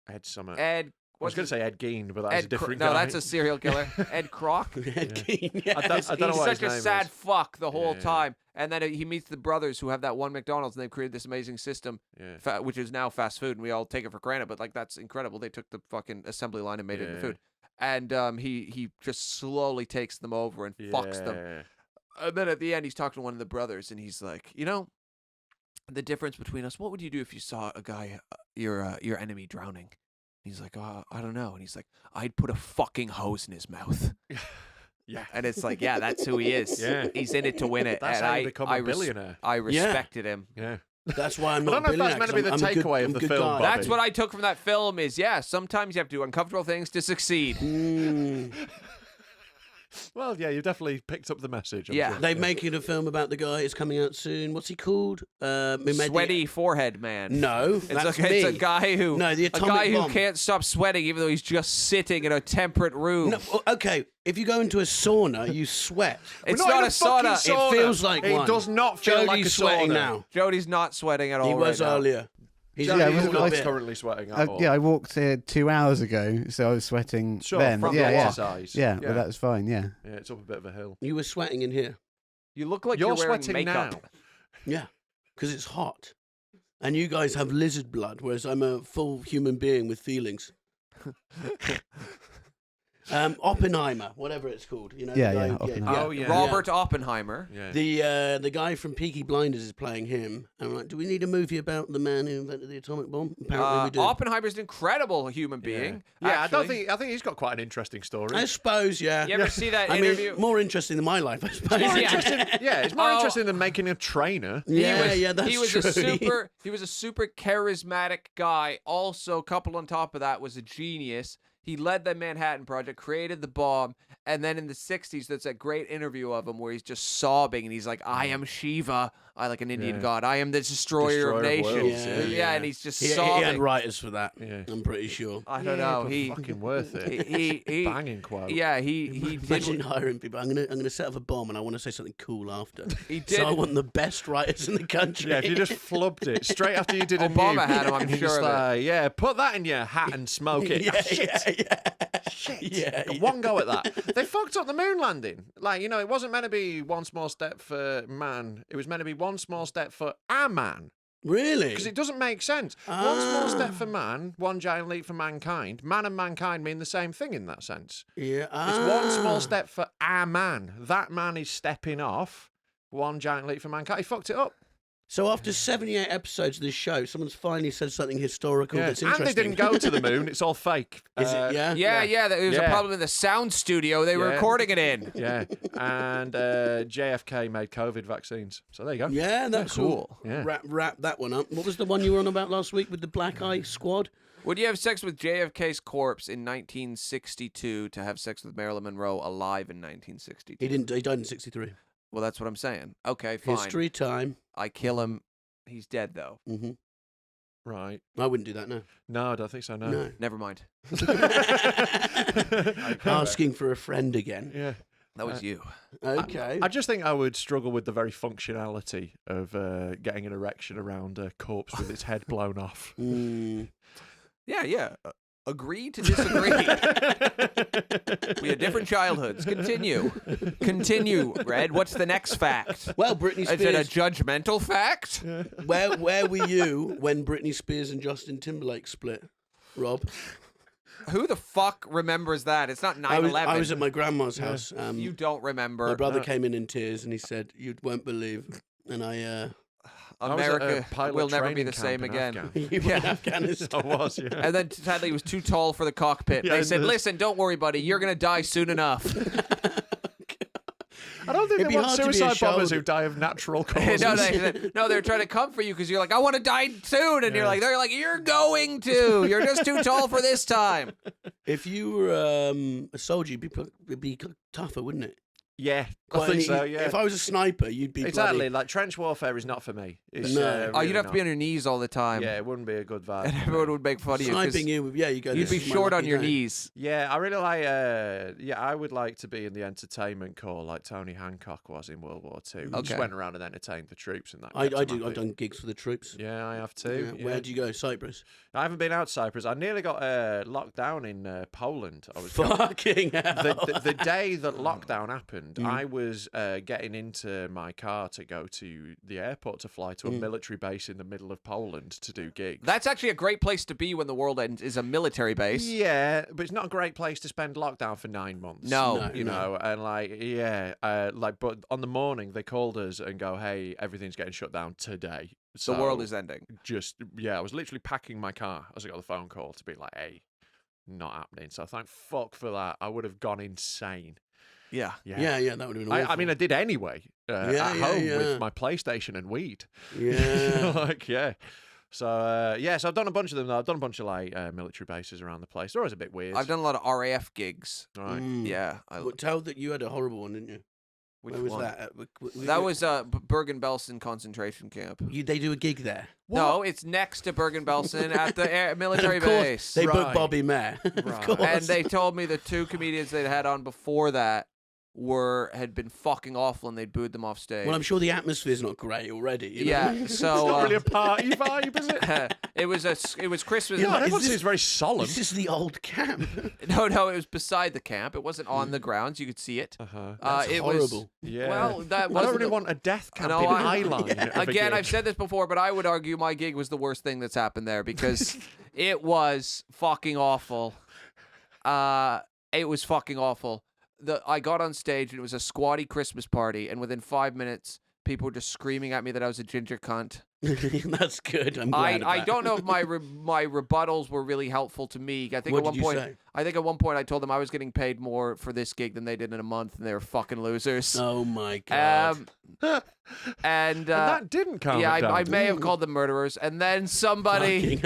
Ed Summer. Ed. I was What's going to his, say Ed Gein, but that's a different guy. No, that's a serial killer. Ed Kroc. Ed Gein, yeah. I don't know He's what such his a name sad is. fuck the whole Yeah. time, and then he meets the brothers who have that one McDonald's, and they've created this amazing system, Yeah. which is now fast food, and we all take it for granted. But like that's incredible. They took the fucking assembly line and made it into Yeah. food, and he just slowly takes them over and fucks them. Yeah. And then at the end, he's talking to one of the brothers, and he's like, the difference between us. What would you do if you saw a guy, your enemy, drowning? He's like, I don't know. And he's like, I'd put a fucking hose in his mouth. Yeah. And it's like, yeah, that's who he is. Yeah. He's in it to win it. That's and how you become a I billionaire. I respected him. Yeah. That's why I'm I not don't know if a that's billionaire, meant to be the 'cause I'm a takeaway good- of the I'm a good film, guy. Bobby. That's what I took from that film is, sometimes you have to do uncomfortable things to succeed. Well, yeah, you definitely picked up the message. I'm Yeah. sure. They're making a film about the guy. It's coming out soon. What's he called? Sweaty forehead man. No, that's me. It's a guy who the a atomic guy bomb. who can't stop sweating even though he's just sitting in a temperate room. No, okay, if you go into a sauna, you sweat. It's We're not in a sauna. It feels like It one. does not feel Jody's like a sweating sauna. now. Jody's not sweating at all. He was right now. earlier. He's Jody Yeah, is wasn't not bit. currently sweating at all. Yeah, I walked here 2 hours ago, so I was sweating Sure, then. from yeah, the yeah. exercise. Yeah, well, that's fine. Yeah. Yeah, it's up a bit of a hill. You were sweating in here. You look like You're you're wearing sweating makeup. now. Yeah, because it's hot. And you guys have lizard blood, whereas I'm a full human being with feelings. Oppenheimer, whatever it's called. You know, Yeah, the guy, yeah, Oppenheimer. Oh, yeah. Robert Oppenheimer. Yeah. The guy from Peaky Blinders is playing him. And I'm like, do we need a movie about the man who invented the atomic bomb? Apparently we do. Oppenheimer's an incredible human being. Yeah, actually. I think he's got quite an interesting story. I suppose, yeah. You ever see that I interview? mean, more interesting than my life, I suppose. More Yeah. interesting. Yeah, it's more Oh. interesting than making a trainer. Yeah, that's he was true. he was a super charismatic guy. Also, coupled on top of that was a genius. He led the Manhattan Project, created the bomb, and then in the 60s, there's that great interview of him where he's just sobbing, and he's like, I am Shiva, I like an Indian Yeah. god. I am the destroyer of Destroyer of nations. worlds, Yeah, and he's just He sobbing. had writers for that, Yeah. I'm pretty sure. I don't know. but He fucking worth it. he Banging quote. yeah, he Imagine did. hiring people. I'm gonna set up a bomb and I want to say something cool after. He did. So I want the best writers in the country. Yeah, if you just flubbed it straight after you did a Obama nuke, had him, I'm and you're sure just of it. like, yeah, put that in your hat and smoke it. yeah, Ah, shit. yeah. Shit. Yeah, Got yeah. one go at that. They fucked up the moon landing. Like, you know, it wasn't meant to be one small step for man. It was meant to be one small step for a man. Really? Because it doesn't make sense. One small step for man, one giant leap for mankind. Man and mankind mean the same thing in that sense. Yeah. It's one small step for a man. That man is stepping off. One giant leap for mankind. He fucked it up. So after 78 episodes of this show, someone's finally said something historical that's And interesting. they didn't go to the moon. It's all fake. Is it? Yeah. Yeah, there was a Yeah. problem in the sound studio they were Yeah. recording it in. Yeah. And JFK made COVID vaccines. So there you go. Yeah, that's Cool. Yeah. Wrap that one up. What was the one you were on about last week with the Black Eye Squad? Would you have sex with JFK's corpse in 1962 to have sex with Marilyn Monroe alive in 1962? He didn't. He died in 63. Well, that's what I'm saying. Okay, fine. History time. I kill him. He's dead, though. Hmm. Right. I wouldn't do that. No. No, I don't think so, no. No. Never mind. Asking for a friend again. Yeah. That was you. Okay. I just think I would struggle with the very functionality of getting an erection around a corpse with its head blown off. Mm. Yeah. Agree to disagree. We had different childhoods. Continue, Red. What's the next fact? Well, Britney Is it a Spears. judgmental fact? Where were you when Britney Spears and Justin Timberlake split, Rob? Who the fuck remembers that? It's not 9/11. I was at my grandma's house. You don't remember. My brother came in tears and he said, "You won't believe." And I I was at a America pilot will never be training the camp same in again. Afghan. you were in Afghanistan. I was, yeah. And then sadly, he was too tall for the cockpit. Yeah, They and said, the- "Listen, don't worry, buddy. You're gonna die soon enough." I don't think It'd they be want hard to be a suicide bombers shoulder. who die of natural causes. They're trying to come for you because you're like, "I want to die soon," and they're like, "You're going to. You're just too tall for this time." If you were a soldier, it'd be tougher, wouldn't it? Yeah, I Quite think an- so, yeah. If I was a sniper, you'd be Exactly, bloody- like trench warfare is not for me. It's, No. Oh, really you'd have to be not. on your knees all the time. Yeah, it wouldn't be a good vibe. And everyone would make fun of you. 'cause sniping you. Yeah, you go. You'd "This be is my short on lucky your day." knees. Yeah, I really like. I would like to be in the entertainment corps, like Tony Hancock was in World War II. He Okay. just went around and entertained the troops, and that. I kept him do. I've happy. done gigs for the troops. Yeah, I have too. Yeah. Yeah. Where do you go? Cyprus. I haven't been out Cyprus. I nearly got locked down in Poland. I was going- Fucking hell. the day that lockdown happened, Mm. I was getting into my car to go to the airport to fly to a military base in the middle of Poland to do gigs. That's actually a great place to be when the world ends. Is a military base. Yeah, but it's not a great place to spend lockdown for 9 months. No. You know, and but on the morning they called us and go, "Hey, everything's getting shut down today." The world is ending. I was literally packing my car as I got the phone call to be like, "Hey, not happening." So thank fuck for that. I would have gone insane. Yeah. Yeah, that would have been awful. I mean, I did anyway at Yeah, home yeah. with my PlayStation and weed. Yeah. Like, yeah. So so I've done a bunch of them. Though. I've done a bunch of like military bases around the place. They're always a bit weird. I've done a lot of RAF gigs. Right. Yeah. Tell that you had a horrible one, didn't you? Which Where was one? that? That was Bergen-Belsen concentration camp. They do a gig there. No, it's next to Bergen-Belsen at the military Of course, base. they booked Bobby Mair. Of Right. course. And they told me the 2 comedians they'd had on before that had been fucking awful, and they'd booed them off stage. Well, I'm sure the atmosphere's not great already. You know? Yeah, so It's not really a party vibe, is it? it was Christmas. Yeah, Everyone is seems very solemn. This is the old camp. No, it was beside the camp. It wasn't on the grounds. You could see it. That's it horrible. Yeah. Well, that I wasn't don't really want a death camp No, in I- Eyeline. of a Again, gig. I've said this before, but I would argue my gig was the worst thing that's happened there because it was fucking awful. It was fucking awful. I got on stage and it was a squatty Christmas party, and within 5 minutes, people were just screaming at me that I was a ginger cunt. That's good. I'm glad. I don't know if my rebuttals were really helpful to me. I think What at one did you point, say? I think at one point I told them I was getting paid more for this gig than they did in a month, and they were fucking losers. Oh my god. And that didn't calm yeah, it down. I may have called them murderers, and then somebody,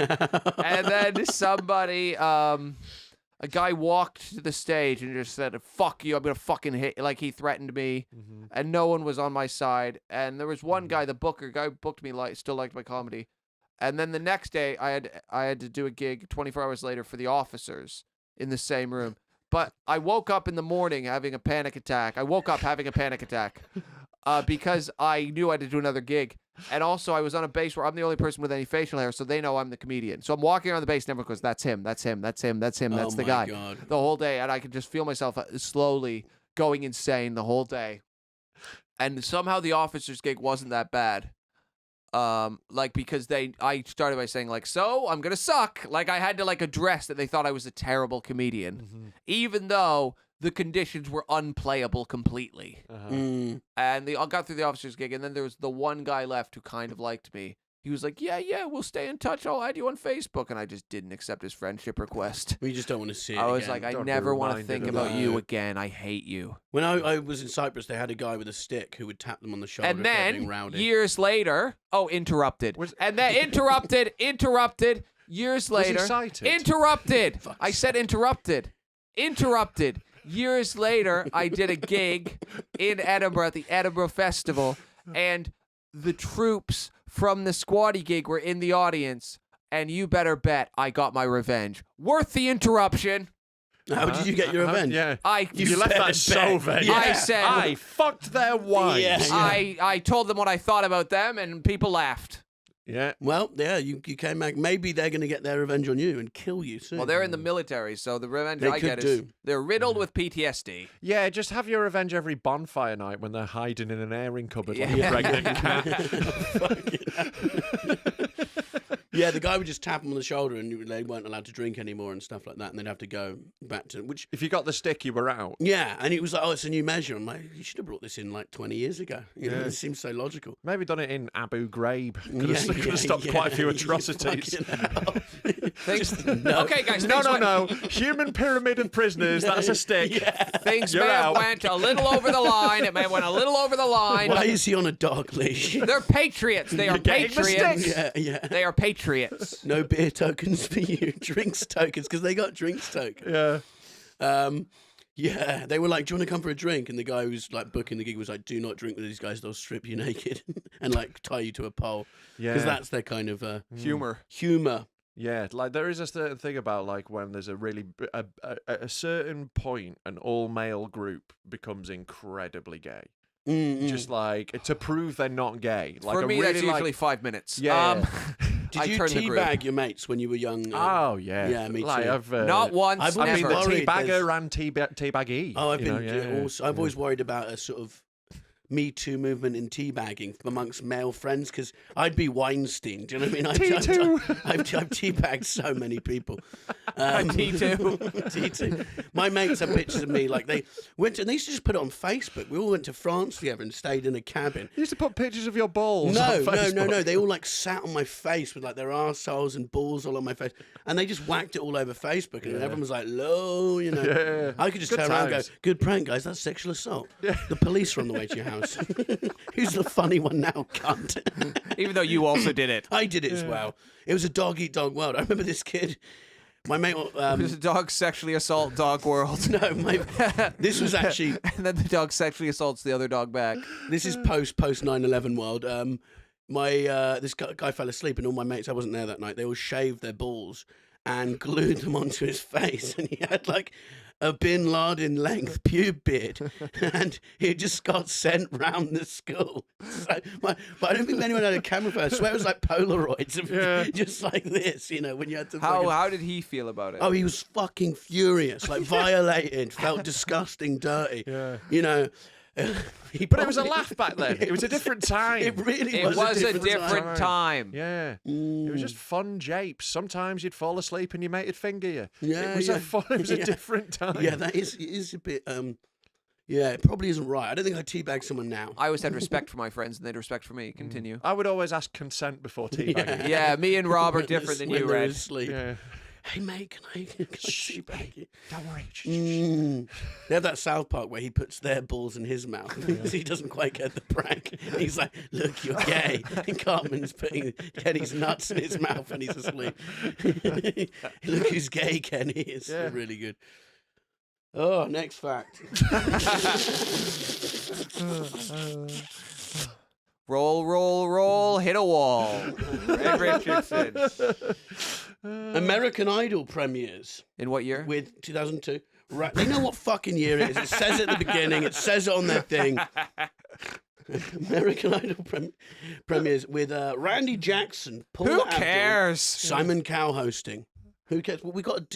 a guy walked to the stage and just said, "Fuck you! I'm gonna fucking hit." Like he threatened me, and no one was on my side. And there was one guy, the guy who booked me, still liked my comedy. And then the next day, I had to do a gig 24 hours later for the officers in the same room. But I woke up in the morning having a panic attack. Because I knew I had to do another gig. And also, I was on a base where I'm the only person with any facial hair, so they know I'm the comedian. So I'm walking around the base, and everyone goes, "That's him, that's him, that's him, that's him, that's the guy." God. The whole day, and I could just feel myself slowly going insane the whole day. And somehow the officers' gig wasn't that bad. Because I started by saying so I'm gonna suck. Like I had to address that they thought I was a terrible comedian, even though the conditions were unplayable completely. And they all got through the officers' gig, and then there was the one guy left who kind of liked me. He was like, yeah, we'll stay in touch. I'll add you on Facebook. And I just didn't accept his friendship request. We just don't want to see it I was again. like, I Don't be never want to reminded think of about that. you again. I hate you. When I was in Cyprus, they had a guy with a stick who would tap them on the shoulder And if they were then, being rowdy. years later, interrupted. And then interrupted, years Was he later. cited? Interrupted. I said interrupted. Years later, I did a gig in Edinburgh at the Edinburgh Festival, and the troops from the squatty gig were in the audience, and you better bet I got my revenge. Worth the interruption. How did you get your revenge? Yeah. You left that so vague. I said, I fucked their wives. Yeah. I told them what I thought about them, and people laughed. Yeah. Well, yeah, you came back. Maybe they're going to get their revenge on you and kill you soon. Well, they're in the military, so the revenge They I could get is do. they're riddled with PTSD. Yeah, just have your revenge every bonfire night when they're hiding in an airing cupboard like Yeah. a pregnant cat. Yeah, the guy would just tap them on the shoulder and they weren't allowed to drink anymore and stuff like that, and they'd have to go back to which. If you got the stick, you were out. Yeah, and it was like, oh, it's a new measure. I'm like, you should have brought this in 20 years ago. You know, it seems so logical. Maybe done it in Abu Ghraib. Could Yeah, have stopped quite a few atrocities. Okay, guys. No. Human pyramid of prisoners. That's a stick. Things You're may have out. went a little over the line. It may have went a little over the line. Why is he on a dog leash? They're patriots. They are getting the patriots. stick. Yeah. They are patriots. No beer tokens for you. Drinks tokens, because they got drinks tokens. Yeah. Yeah, they were like, "Do you want to come for a drink?" And the guy who was booking the gig was like, "Do not drink with these guys; they'll strip you naked and tie you to a pole." Because that's their kind of Humor. humor. Yeah, there is a certain thing about when there's a really a certain point, an all-male group becomes incredibly gay. Just to prove they're not gay. For me, that's usually 5 minutes. Yeah. Did I you turned the group. teabag your mates when you were young? Oh yeah, Yeah, me too. I've Not once. I've I always mean, the worried teabagger there's- and teabaggy. Oh, I've you been know, also. I've always worried about a sort of Me Too movement in teabagging amongst male friends because I'd be Weinstein. Do you know what I mean? I've teabagged so many people. T2. T2. My mates have pictures of me they went to, and they used to just put it on Facebook. We all went to France together and stayed in a cabin. You used to put pictures of your balls. No, on no. Facebook. They all sat on my face with their arseholes and balls all on my face, and they just whacked it all over Facebook, and everyone was like, "Low," you know. Yeah. I could just Good turn around and times. go, "Good prank, guys. That's sexual assault. The police are on the way to your house." house. Who's the funny one now, cunt? Even though you also did it. I did it as well. It was a dog-eat-dog world. I remember this kid, my mate... It was a dog sexually assault dog world. No, this was actually... And then the dog sexually assaults the other dog back. This is post 9/11 world. This guy fell asleep, and all my mates, I wasn't there that night, they all shaved their balls and glued them onto his face, and he had like a Bin Laden length pube beard, and he just got sent round the school. So but I don't think anyone had a camera for it. I swear it was like Polaroids of just like this, when you had to. How did he feel about it? Oh, he was fucking furious, like violated, felt disgusting, dirty. Yeah. But it was a laugh back then. It was a different time. It really It was a different different time. Yeah. It was just fun japes. Sometimes you'd fall asleep and your mate would finger you. Yeah, it was a different time. Yeah, it is a bit yeah, it probably isn't right. I don't think I'd teabag someone now. I always had respect for my friends and they had respect for me. Continue. I would always ask consent before teabagging. Yeah, me and Rob are different than When you, they're Red. asleep. Yeah. Hey mate, can I teabag you? Don't worry. They have that South Park where he puts their balls in his mouth. So he doesn't quite get the prank. He's like, "Look, you're gay." And Cartman's putting Kenny's nuts in his mouth when he's asleep. Look who's gay, Kenny. It's really good. Oh, next fact. Roll, roll, roll, hit a wall. Red Richardson. American Idol premieres In what year? with 2002. Right, they know what fucking year it is. It says it at the beginning. It says it on their thing. American Idol premieres with Randy Jackson, Paul Who Abdul, cares? Simon Cowell hosting. Who cares? Well,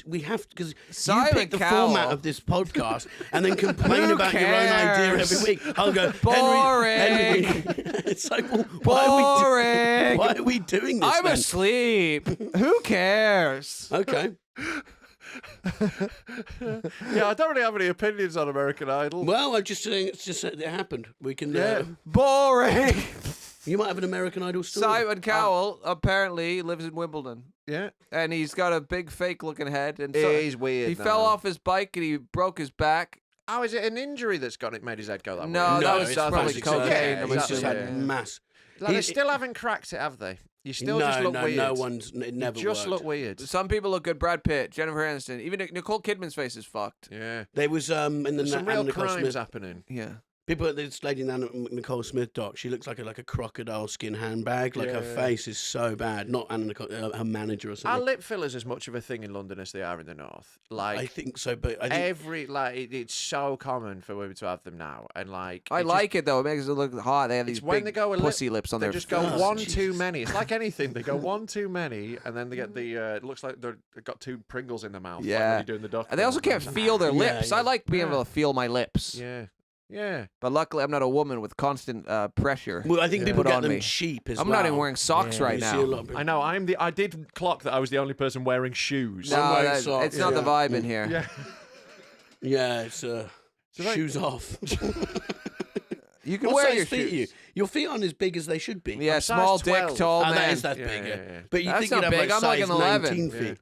we have because you Simon pick the Cowell. format of this podcast and then complain Who about your own idea cares? every week. I'll go Boring. Henry. It's like, well, Boring. why are we doing this? I'm then? asleep. Who cares? Okay. Yeah, I don't really have any opinions on American Idol. Well, I'm just saying it happened. We can. Boring. You might have an American Idol story. Simon Cowell apparently lives in Wimbledon. Yeah. And he's got a big fake-looking head. And He's weird He now. fell off his bike and he broke his back. Oh, is it an injury that's made his head go that way? No, that was it's probably plastic cocaine. surgery. It He's was just just- had mass. Like, they still haven't cracked it, have they? You still just look weird. No one's. It never You just worked. look weird. Some people look good. Brad Pitt, Jennifer Aniston, even Nicole Kidman's face is fucked. Yeah. There was in the There's some real Nicole crimes Smith. happening. Yeah. People, this lady Nicole Smith doc, she looks like a crocodile skin handbag. Like her face is so bad. Not Anna Nicole, her manager or Are something. lip fillers as much of a thing in London as they are in the north? Like I think so, but I think it's so common for women to have them now, and like I like it though. It makes it look hot. They have these when big they go a pussy lips on They their just go Oh, one Jesus. too many. It's like anything. They go one too many, and then they get the. It looks like they've got two Pringles in their mouth. Like when Yeah. you're doing the duck. And they also can't feel their Yeah, lips. yeah. I like being able to feel my lips. Yeah. Yeah. But luckily, I'm not a woman with constant pressure. well, I think people Put get on them me. cheap as I'm well. not even wearing socks right You see a now. lot of people- I know. I did clock that I was the only person wearing shoes. No, wearing that- socks, it's not the yeah. vibe in here. Yeah. Yeah, it's that- shoes off. You can What wear size your feet are you? shoes. Your feet aren't as big as they should be. Yeah, I'm size small 12. dick, tall Oh, man. that is Yeah, bigger. yeah. But you That's think not you'd have big. like I'm like size an 11. 19 Yeah. feet.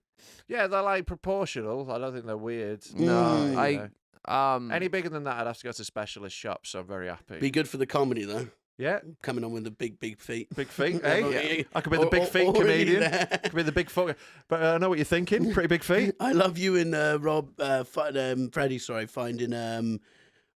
Yeah, they're like proportional. I don't think they're weird. No, Yeah. I Any bigger than that, I'd have to go to specialist shops. So I'm very happy. Be good for the comedy though. Yeah, Coming on with the big feet. big feet. Yeah. Hey, I could be the big feet Already comedian. there. Could be the big foot. But I know what you're thinking. Pretty big feet. I love you and Freddie. Sorry, finding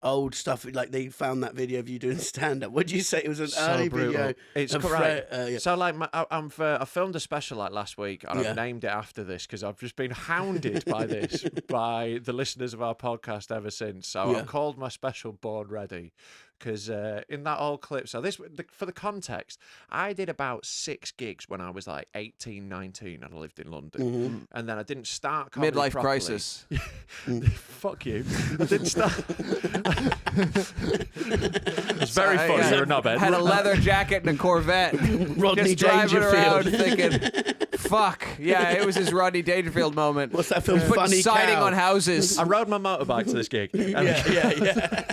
old stuff. Like they found that video of you doing stand up. What did you say? It was an early video. It's of correct. yeah. So like, I filmed a special like last week, and Yeah. I've named it after this because I've just been hounded by this by the listeners of our podcast ever since. So Yeah. I've called my special "Born Ready" because in that old clip. So for the context, I did about 6 gigs when I was like 18, 19, and I lived in London, Mm-hmm. and then I didn't start comedy midlife properly. crisis. Fuck you. I didn't start. It's very Sorry, funny. yeah. You're a knobhead. Had a leather jacket and a Corvette. Rodney just driving around Dangerfield. thinking, fuck. Yeah, it was his Rodney Dangerfield moment. What's that film? Putting Funny siding Cow. on houses. I rode my motorbike to this gig. Yeah.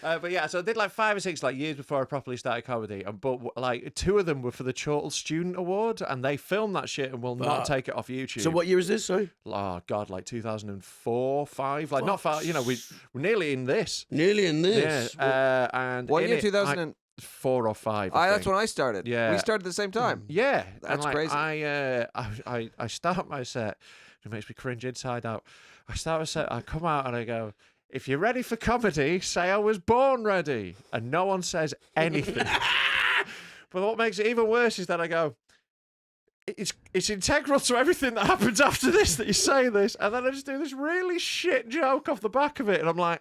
But yeah, so I did like 5 or 6 like years before I properly started comedy, but like 2 of them were for the Chortle Student Award, and they filmed that shit and will not take it off YouTube. So what year is this? Sorry. Oh God, like 2004, 5, like not far. You know, we're nearly in this. Nearly in this. Yeah. And What in year? it, 2004 or 5. That's when I started. Yeah. We started at the same time. Yeah, That's and, like, crazy. I start my set. It makes me cringe inside out. I start my set. I come out and I go, "If you're ready for comedy, say I was born ready." And no one says anything. But what makes it even worse is that I go, "It's integral to everything that happens after this that you say this," and then I just do this really shit joke off the back of it, and I'm like,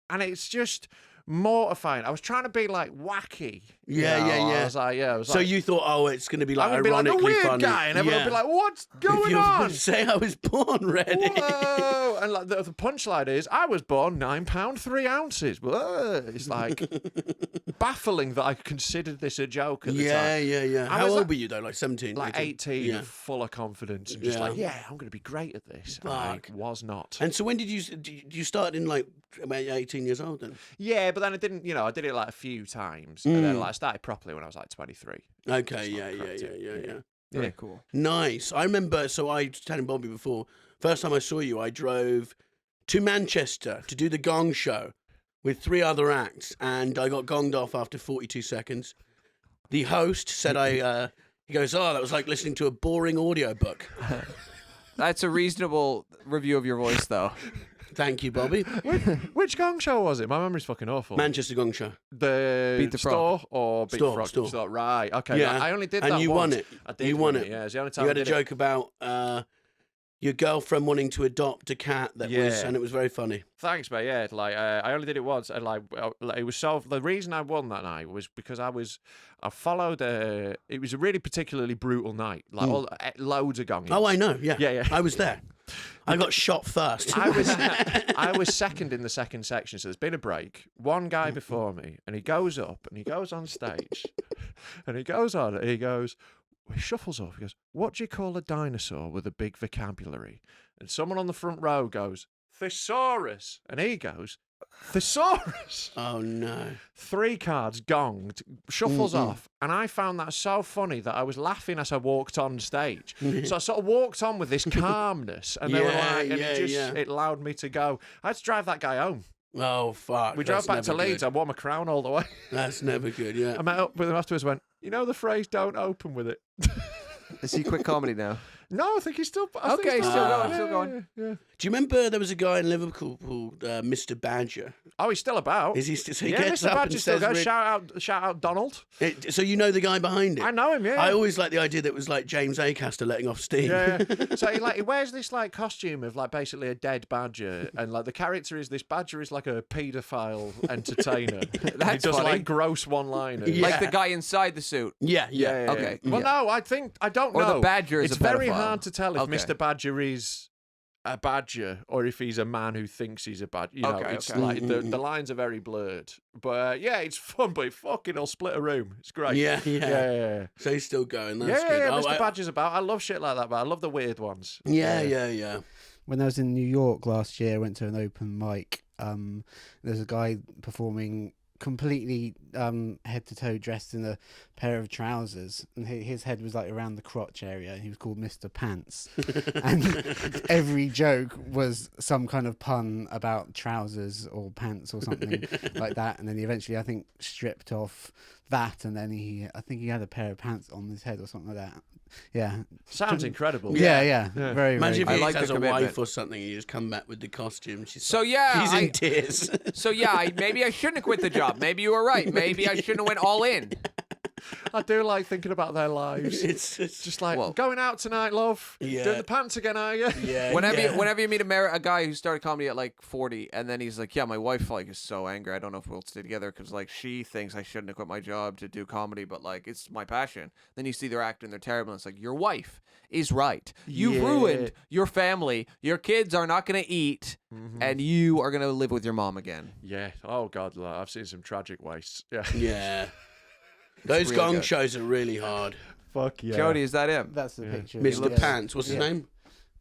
and it's just mortifying. I was trying to be like wacky. Yeah. I was like, So you thought, oh, it's going to be like I'm gonna be like ironically a weird funny. guy, and everyone will be like, "What's going if you on?" Say I was born ready. Whoa! And like the punchline is, I was born £9 3 ounces. Whoa! It's like baffling that I considered this a joke at the time. Yeah. I How was old like- were you though? Like 17? Like 18, Yeah. full of confidence, and just Yeah. like, yeah, I'm going to be great at this. And I Fuck. was not. And so when did you start in like about 18 years old then? Yeah, but then I didn't, I did it like a few times. And then like, I started properly when I was like 23. Okay, Just, like, yeah. cracked it. Very cool. Nice. I remember, so I was telling Bobby before, first time I saw you, I drove to Manchester to do the Gong show with 3 other acts, and I got gonged off after 42 seconds. The host said he goes, "Oh, that was like listening to a boring audiobook." That's a reasonable review of your voice, though. Thank you, Bobby. Which Gong show was it? My memory's fucking awful. Manchester Gong show. The Beat the store or Beat Store, the Frog? store. Right. Okay. Yeah. I only did And that you once. won it. I did You win won it. Yeah, it's the only time You I had a did joke about your girlfriend wanting to adopt a cat and it was very funny. Thanks, mate. Yeah, like I only did it once, and like it was so. The reason I won that night was because I followed. It was a really particularly brutal night. Like loads of gonging. Oh, I know. Yeah. Yeah. I was there. I got shot first. I was second in the second section, so there's been a break. One guy before me, and he goes up and he goes on stage, and he goes on and he goes. He shuffles off. He goes, "What do you call a dinosaur with a big vocabulary?" And someone on the front row goes, "Thesaurus." And he goes, "Thesaurus." Oh no. 3 cards gonged, shuffles off. And I found that so funny that I was laughing as I walked on stage. So I sort of walked on with this calmness. And they were like, and it allowed me to go. I had to drive that guy home. Oh fuck. We drove back to Leeds. I wore my crown all the way. That's never good, yeah. I met up with him afterwards and went, "You know the phrase, don't open with it." Is he quit comedy now? No, I think he's still. Okay, he's still going, yeah, still going. Yeah. Do you remember there was a guy in Liverpool called Mr. Badger? Oh, he's still about. Is he still? So he Yeah, gets Mr. up Badger and still says, goes. Shout out, Donald. So you know the guy behind it? I know him. Yeah. I always like the idea that it was like James Acaster letting off steam. Yeah. So he wears this like costume of like basically a dead badger, and like the character is this badger is like a paedophile entertainer. That's he does funny. like gross one-liners. Yeah. Like the guy inside the suit. Yeah. Okay. Well, no, I don't Or know. the badger is It's a very pedophile. hard to tell if Okay. Mr. Badger is a badger or if he's a man who thinks he's a badger. You know, Okay, it's okay. like the lines are very blurred. But yeah, it's fun, but fucking will split a room. It's great. Yeah. So he's still going. That's Yeah, good. yeah, Oh, Mr. Badger's about. I love shit like that, but I love the weird ones. Yeah. When I was in New York last year, I went to an open mic. There's a guy performing completely head to toe dressed in a pair of trousers, and his head was like around the crotch area, and he was called Mr. Pants. And every joke was some kind of pun about trousers or pants or something like that. And then he eventually, I think, stripped off that, and then I think he had a pair of pants on his head or something like that. Yeah. Sounds incredible. Yeah. Very, Imagine very if he I like has the a commitment. wife or something, and you just come back with the costume. So yeah, he's in tears. So yeah, maybe I shouldn't have quit the job. Maybe you were right. Maybe I shouldn't have went all in. I do like thinking about their lives. It's Just like, Well- going out tonight, love. Yeah. Doing the pants again, are you? yeah. Whenever you meet a guy who started comedy at like 40, and then he's like, "Yeah, my wife like is so angry. I don't know if we'll stay together because like she thinks I shouldn't have quit my job to do comedy, but like it's my passion." Then you see they're acting, they're terrible. And it's like your wife is right. You've Yeah. ruined your family. Your kids are not gonna eat, and you are gonna live with your mom again. Yeah. Oh God, like, I've seen some tragic wastes. Yeah. Yeah. Those really Gong good. shows are really hard. Fuck yeah. Jody, is that him? That's the picture. Mr. Yeah. Pants, what's his name?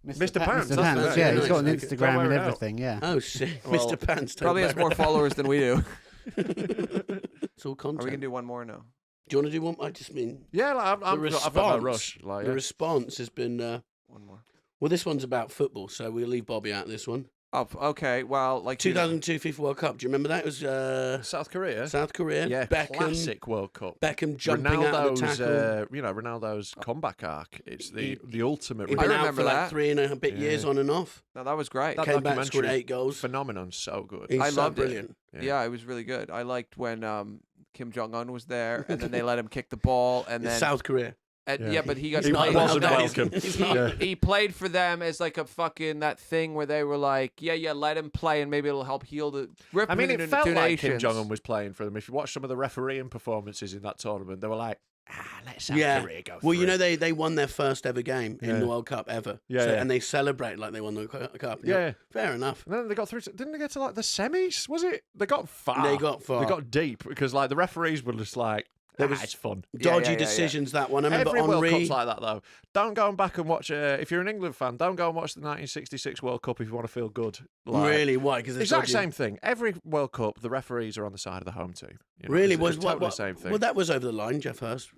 Mr. Pants, Mr. that's Pants, it. yeah, Yeah, he's got an nice. Instagram Don't and wear it out. everything, yeah. Oh shit, Well, Mr. Pants. don't Probably has wear more it. followers than we do. It's all Are content. we gonna do one more? No. Do you want to do one? I just mean Yeah, like, I've got no response- rush. Like, the yeah. response has been. One more. Well, this one's about football, so we'll leave Bobby out of this one. Oh, okay. Well, like 2002 FIFA World Cup. Do you remember that? It was South Korea. South Korea. Yeah, Beckham. classic World Cup. Beckham jumping out of the tackle. Ronaldo's comeback arc. It's the ultimate. He'd I been out remember for like that. 3 and a bit years on and off. No, that was great. That Came back, scored documentary, 8 goals. Phenomenon, so good. He's I so loved it. brilliant. Yeah, it was really good. I liked when Kim Jong Un was there, and then they let him kick the ball, and It's then South Korea. yeah, but he got He's not played. allowed wasn't that. welcome. He's not- Yeah. He played for them as like a fucking that thing where they were like, yeah, let him play, and maybe it'll help heal the. I mean, it felt like Kim nations. Jong Un was playing for them. If you watch some of the refereeing performances in that tournament, they were like, let South Yeah. Korea go. Well, for you know, it. they won their first ever game in Yeah. the World Cup ever. Yeah, So, yeah. and they celebrate like they won the cup. Yeah. Fair enough. And then they got through. Didn't they get to like the semis? Was it? They got far. They got far. They got deep because like the referees were just like, it's fun. Dodgy yeah. decisions, that one. I remember Every World Henry. Cup's like that though. Don't go back and watch. If you're an England fan, don't go and watch the 1966 World Cup if you want to feel good. Like, Really? Why? Because exact same thing. Every World Cup, the referees are on the side of the home team. You know, Really? it's Was totally what? the same thing. Well, that was over the line, Jeff Hurst.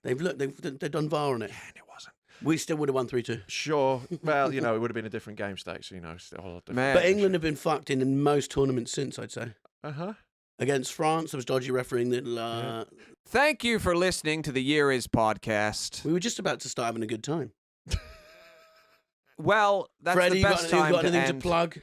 It wasn't. They've done VAR on it. And it wasn't. We still would have won 3-2. Sure. Well, it would have been a different game state, so still a lot different. Man. But England have been fucked in most tournaments since, I'd say. Uh-huh. Against France, there was dodgy refereeing. That Thank you for listening to the Year Is podcast. we were just about to start having a good time. Well, that's Freddie, the you best got time anything to to end. plug?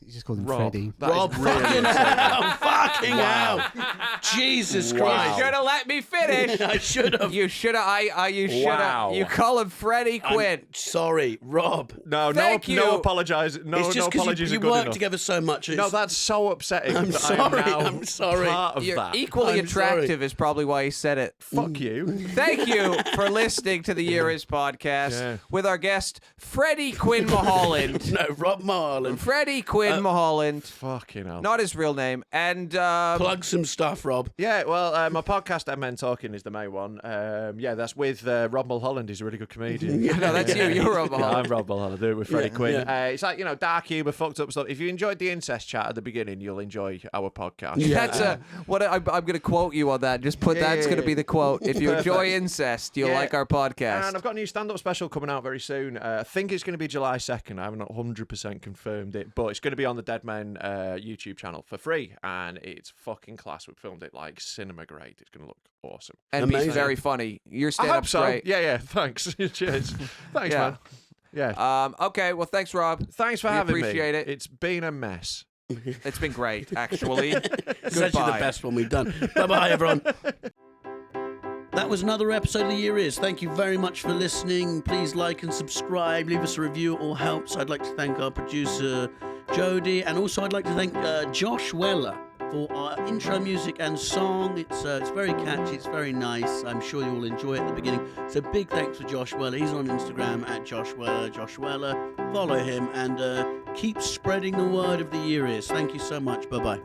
You just called him Rob. Freddie. That is Rob, really fucking upsetting. hell, fucking hell. Jesus Wow. Christ. You should have let me finish. I should have. You should have. You should have. Wow. You call him Freddie Quinn. Sorry, Rob. No, Thank you. no apologize. No, It's just no because apologies you are good work enough. together so much. No, it's- that's so upsetting. I'm that sorry, I am now I'm sorry. part of You're that. equally I'm attractive sorry. is probably why he said it. Fuck you. Thank you for listening to the Year Is podcast Yeah. with our guest Freddie Quinn Mulholland. No, Rob Marlin. Freddie Quinn Mulholland, Fucking hell. not his real name, and Plug some stuff, Rob. Yeah, well, my podcast, Men Talking, is the main one. Yeah, that's with Rob Mulholland. He's a really good comedian. no, that's you. You're Rob Yeah, Mulholland. I'm Rob Mulholland. I do it with Freddie Yeah, Quinn. yeah. It's like, dark humour, fucked up stuff. If you enjoyed the incest chat at the beginning, you'll enjoy our podcast. Yeah. That's what I'm going to quote you on that. Just put that's going to be the quote. If you enjoy incest, you'll Yeah. like our podcast. And I've got a new stand-up special coming out very soon. I think it's going to be July 2nd. I haven't 100% confirmed it, but it's going to be on the Dead Men YouTube channel for free, and it's fucking class. We filmed it like cinema grade. It's going to look awesome. And be Amazing. very funny. Your I stand-up's hope so. great. Yeah, thanks. Cheers. Thanks, Yeah. man. Yeah. Okay, well, thanks, Rob. Thanks for we having me. appreciate it. It's been a mess. It's been great, actually. It's actually the Goodbye. best one we've done. Bye-bye, everyone. That was another episode of The Year Is. Thank you very much for listening. Please like and subscribe. Leave us a review. It all helps. I'd like to thank our producer, Jody. And also I'd like to thank Josh Weller for our intro music and song. It's very catchy. It's very nice. I'm sure you will enjoy it at the beginning. So big thanks for Josh Weller. He's on Instagram at Josh Weller. Josh Weller. Follow him and keep spreading the word of The Year Is. Thank you so much. Bye-bye.